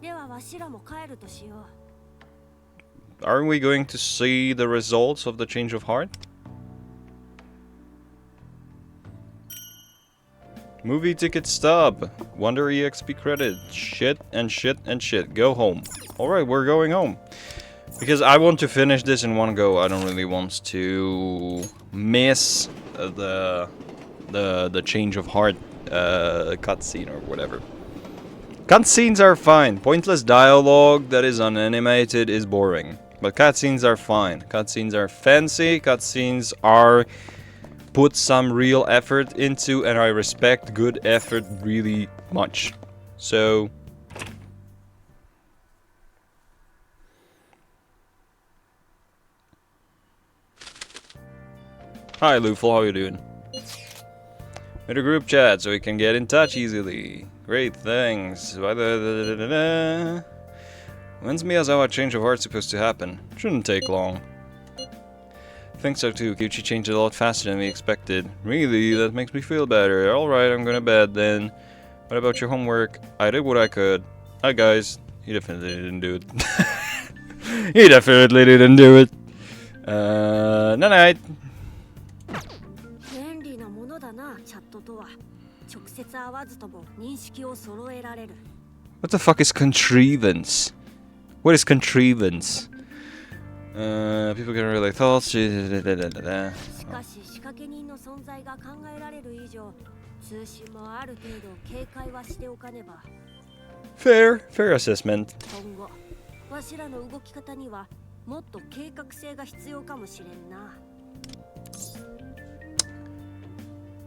ではわしらも帰るとしよう。 Aren't we going to see the results of the change of heart? Movie ticket stub. Wonder EXP credit. Shit and shit and shit. Go home. Alright, we're going home. Because I want to finish this in one go. I don't really want to miss the change of heart cutscene or whatever. Cutscenes are fine. Pointless dialogue that is unanimated is boring. But cutscenes are fine. Cutscenes are fancy. Cutscenes are put some real effort into, and I respect good effort really much. So hi Lufel, how you doing? Made a group chat so we can get in touch easily. Great, thanks. When's Miyazawa change of heart supposed to happen? Shouldn't take long. Think so too. Kyuchi changed a lot faster than we expected. Really? That makes me feel better. Alright, I'm gonna bed then. What about your homework? I did what I could. Hi guys. He definitely didn't do it. He definitely didn't do it. Night night. 便利なものだな、チャットとは。直接会わずとも認識を揃えられる。 What the fuck is contrivance? What is contrivance? People can relate thoughts. しかし仕掛け人の存在が考えられる以上、通信もある程度警戒はしておかねば。 Fair assessment. 今後、わしらの動き方にはもっと計画性が必要かもしれんな。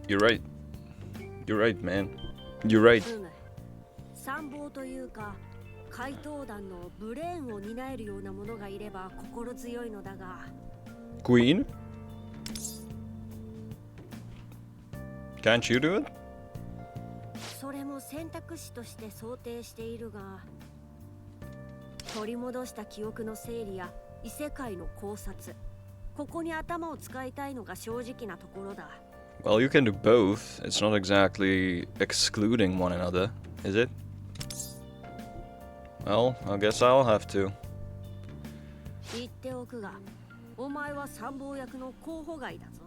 You're right. You're right, man. You're right. 参謀というか、怪盗団のブレーンを担えるようなものがいれば心強いのだが。 Queen? Can't you do it? それも選択肢として想定しているが、取り戻した記憶の整理や異世界の考察、ここに頭を使いたいのが正直なところだ。 Well, you can do both. It's not exactly excluding one another, is it? Well, I guess I'll have to. 言っておくが、お前は参謀役の候補外だぞ。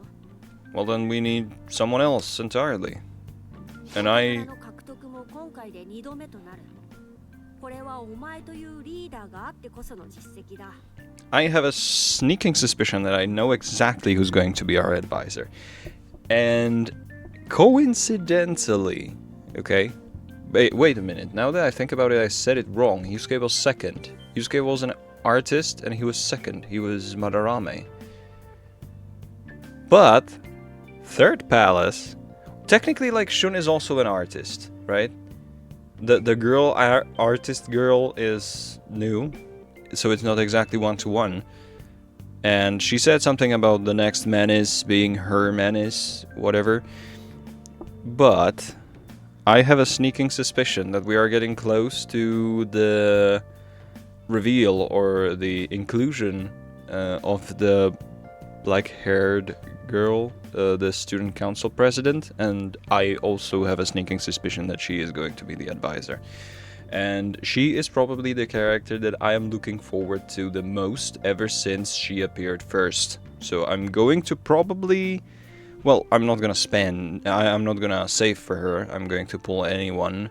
Well, then we need someone else entirely. And I... の獲得も今回で2度目となる。これはお前というリーダーがあってこその実績だ。 I have a sneaking suspicion that I know exactly who's going to be our advisor. And coincidentally, okay, wait a minute. Now that I think about it, I said it wrong. Yusuke was second. Yusuke was an artist and he was second. He was Madarame. But third palace, technically, like, Shun is also an artist, right? The girl, artist girl is new, so it's not exactly 1-to-1. And she said something about the next menace being her menace, whatever. But I have a sneaking suspicion that we are getting close to the reveal or the inclusion of the black-haired girl, the student council president, and I also have a sneaking suspicion that she is going to be the advisor. And she is probably the character that I am looking forward to the most ever since she appeared first. So I'm going to probably... Well, I'm not gonna spend... I'm not gonna save for her. I'm going to pull anyone,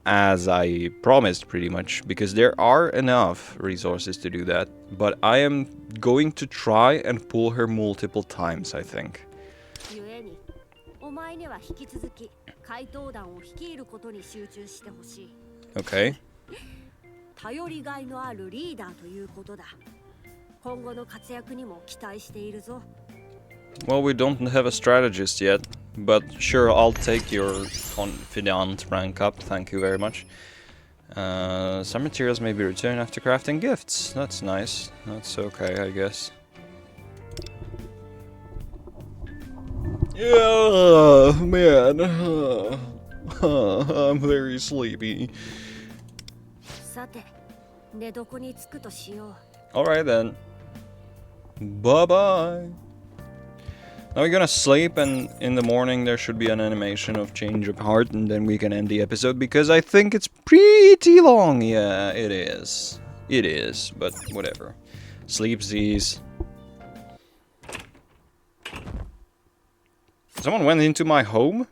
as I promised pretty much, because there are enough resources to do that. But I am going to try and pull her multiple times, I think. 故に、お前には引き続き怪盗団を率いることに集中してほしい。 Okay. 頼りがいのあるリーダーということだ。今後の活躍にも期待しているぞ。 Well, we don't have a strategist yet, but sure, I'll take your confidant rank up. Thank you very much. Some materials may be returned after crafting gifts. That's nice. That's okay, I guess. Yeah, man. I'm very sleepy. Alright then. Bye-bye. Now we're gonna sleep, and in the morning there should be an animation of change of heart, and then we can end the episode, because I think it's pretty long. Yeah, it is. It is, but whatever. Sleepsies. Someone went into my home?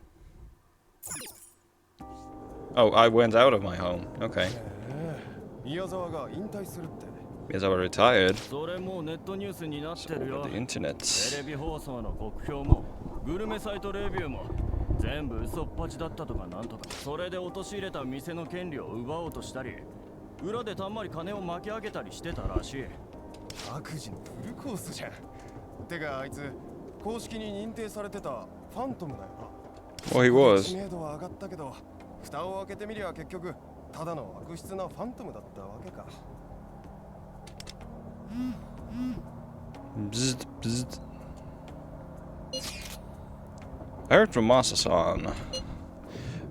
Oh, I went out of my home. Okay. Miyazawa retired. So the internet. 全部嘘っぱちだったとかなんとか、それで陥れた店の権利を奪おうとしたり、裏でたんまり金を巻き上げたりしてたらしい。悪事のフルコースじゃん。てかあいつ公式に認定されてたファントムだよな。Well, he was. 知名度は上がったけど、蓋を開けてみりゃ結局ただの悪質なファントムだったわけか。Bzzzt, bzzzt. I heard from Masa-san.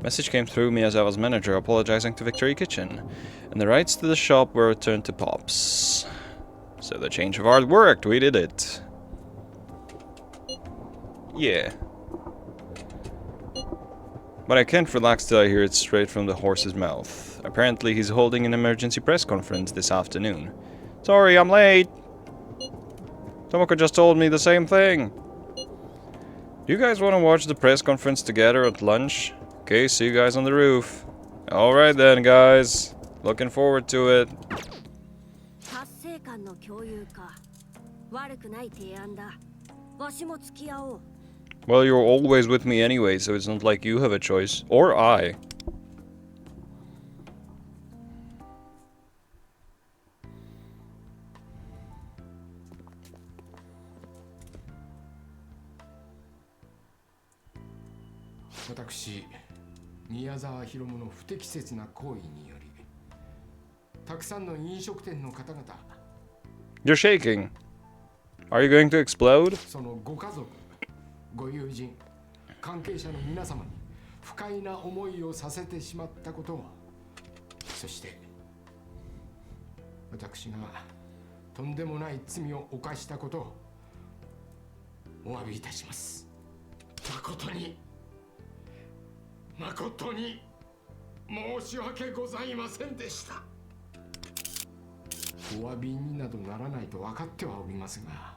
Message came through Miyazawa's manager apologizing to Victory Kitchen, and the rights to the shop were returned to Pops. So the change of heart worked, we did it. Yeah. But I can't relax till I hear it straight from the horse's mouth. Apparently he's holding an emergency press conference this afternoon. Sorry, I'm late! Tomoko just told me the same thing. Do you guys want to watch the press conference together at lunch? Okay, see you guys on the roof. Alright then, guys. Looking forward to it. Well, you're always with me anyway, so it's not like you have a choice. Or I. Miyazawa Hiromu の不適切な行為により、たくさんの飲食店の方々、 You're shaking. Are you going to explode? そのご家族、ご友人、関係者の皆様に不快な思いをさせてしまったことを、そして私がとんでもない罪を犯したことをお詫びいたします。誠に申し訳ございませんでした。お詫びになどならないと分かってはおりますが、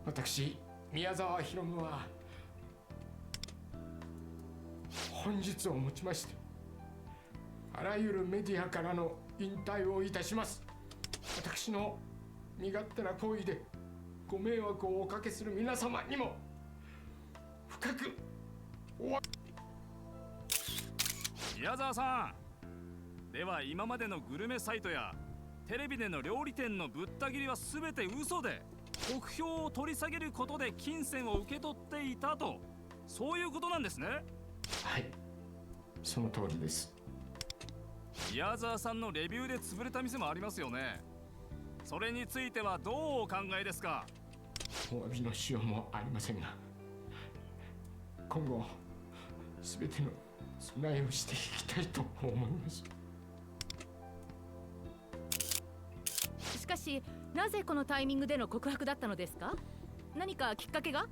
私宮沢ひろむは本日をもちましてあらゆるメディアからの引退をいたします。私の身勝手な行為でご迷惑をおかけする皆様にも深くお詫び。宮沢さん、では今までのグルメサイトやテレビでの料理店のぶった切りは全て嘘で、酷評を取り下げることで金銭を受け取っていたと、そういうことなんですね。はい、その通りです。宮沢さんのレビューで潰れた店もありますよね。それについてはどうお考えですか？お詫びのしようもありませんが、今後すべての備えをしていきたいと思います。しかし、なぜこのタイミングでの告白だったのですか？何かきっかけが？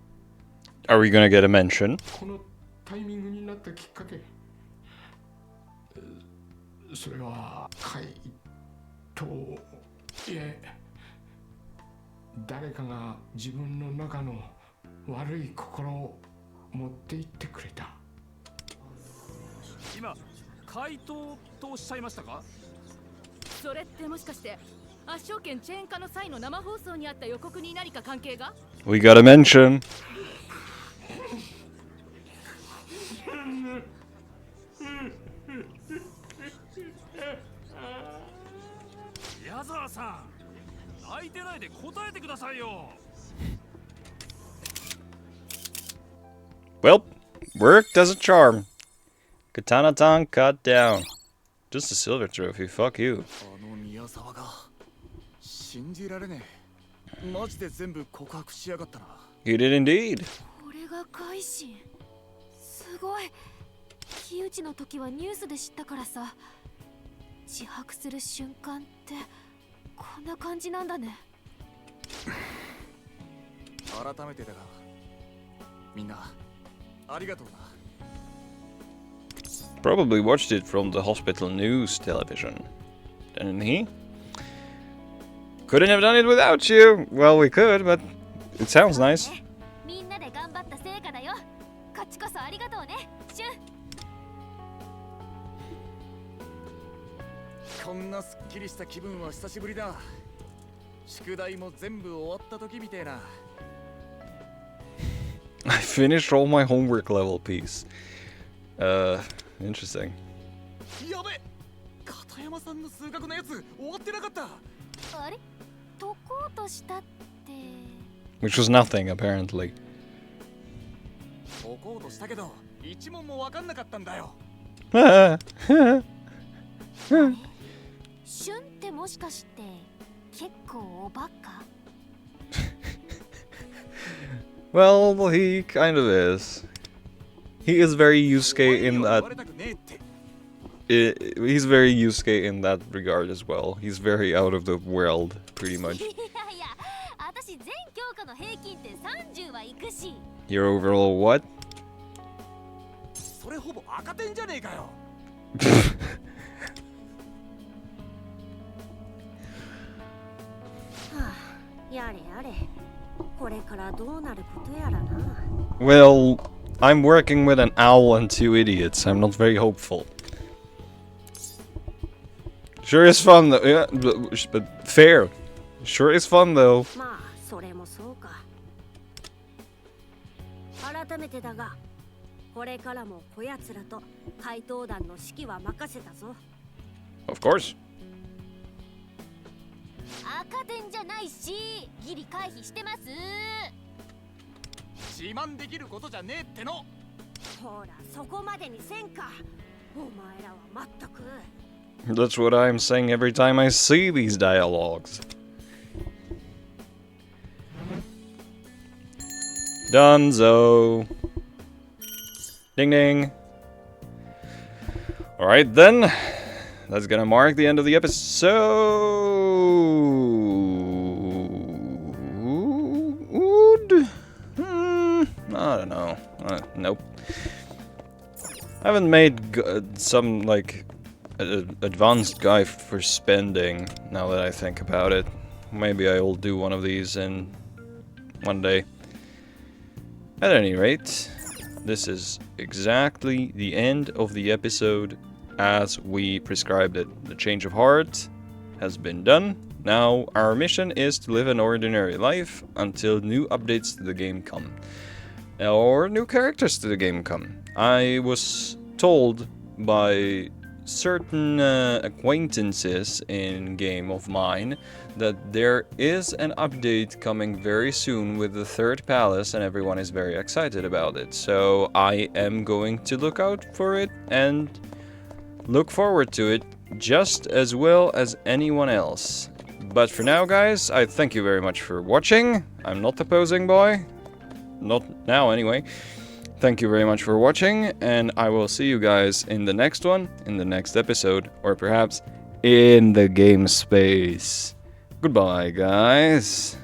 Are we gonna get a mention? このタイミングになったきっかけ、それは怪盗、いえ、誰かが自分の中の悪い心を持って行ってくれた。今、怪盗とおっしゃいましたか？それってもしかして圧勝券チェーン化の際の生放送にあった予告に何か関係が？ We got a mention. 宮沢さん、泣いてないで答えてくださいよ。Well, Worked as a charm. Katana-tan cut down. Just a silver trophy, fuck you. あの宮沢が信じられねえ。マジで全部告白しやがったな。 You did indeed. これが改心。すごい。木内の時はニュースで知ったからさ。自白する瞬間ってこんな感じなんだね。改めてだが、みんなありがとうな。 Probably watched it from the hospital news television. Didn't he? Couldn't have done it without you. Well, we could, but it sounds nice. みんなで頑張った成果だよ。こっちこそありがとうね、シュン。こんなすっきりした気分は久しぶりだ。宿題も全部終わった時みてえな。 I finished all my homework level piece. Interesting. やべ、片山さんの数学のやつ終わってなかった。あれ、解こうとしたって。 Which was nothing, apparently. 解こうとしたけど、一問も分かんなかったんだよ。シュンってもしかして結構おバカ？ Well, he kind of is. He is very Yusuke in that. He's very Yusuke in that regard as well. He's very out of the world, pretty much. Your overall what? それほぼ赤点じゃねえかよ。やれやれ。これからどうなることやらな。 Well, I'm working with an owl and two idiots. I'm not very hopeful. Sure is fun though. Yeah, but fair. Sure is fun though. まあそれもそうか。改めてだが、これからもこやつらと怪盗団の指揮は任せたぞ。 Of course. 赤点じゃないし、ギリ回避してます。自慢できることじゃねえっての。ほら、そこまでにせんか。お前らはまったく。 That's what I'm saying every time I see these dialogues. Dunzo. Ding ding. Alright then. That's gonna mark the end of the episode. I don't know. Nope. I haven't made some, like, advanced guide for spending, now that I think about it. Maybe I will do one of these in one day. At any rate, this is exactly the end of the episode as we prescribed it. The change of heart has been done. Now our mission is to live an ordinary life until new updates to the game come. Or new characters to the game come. I was told by certain acquaintances in game of mine that there is an update coming very soon with the third palace and everyone is very excited about it. So I am going to look out for it and look forward to it just as well as anyone else. But for now, guys, I thank you very much for watching. I'm not the posing boy. Not now, anyway. Thank you very much for watching, and I will see you guys in the next one, in the next episode, or perhaps in the game space. Goodbye, guys.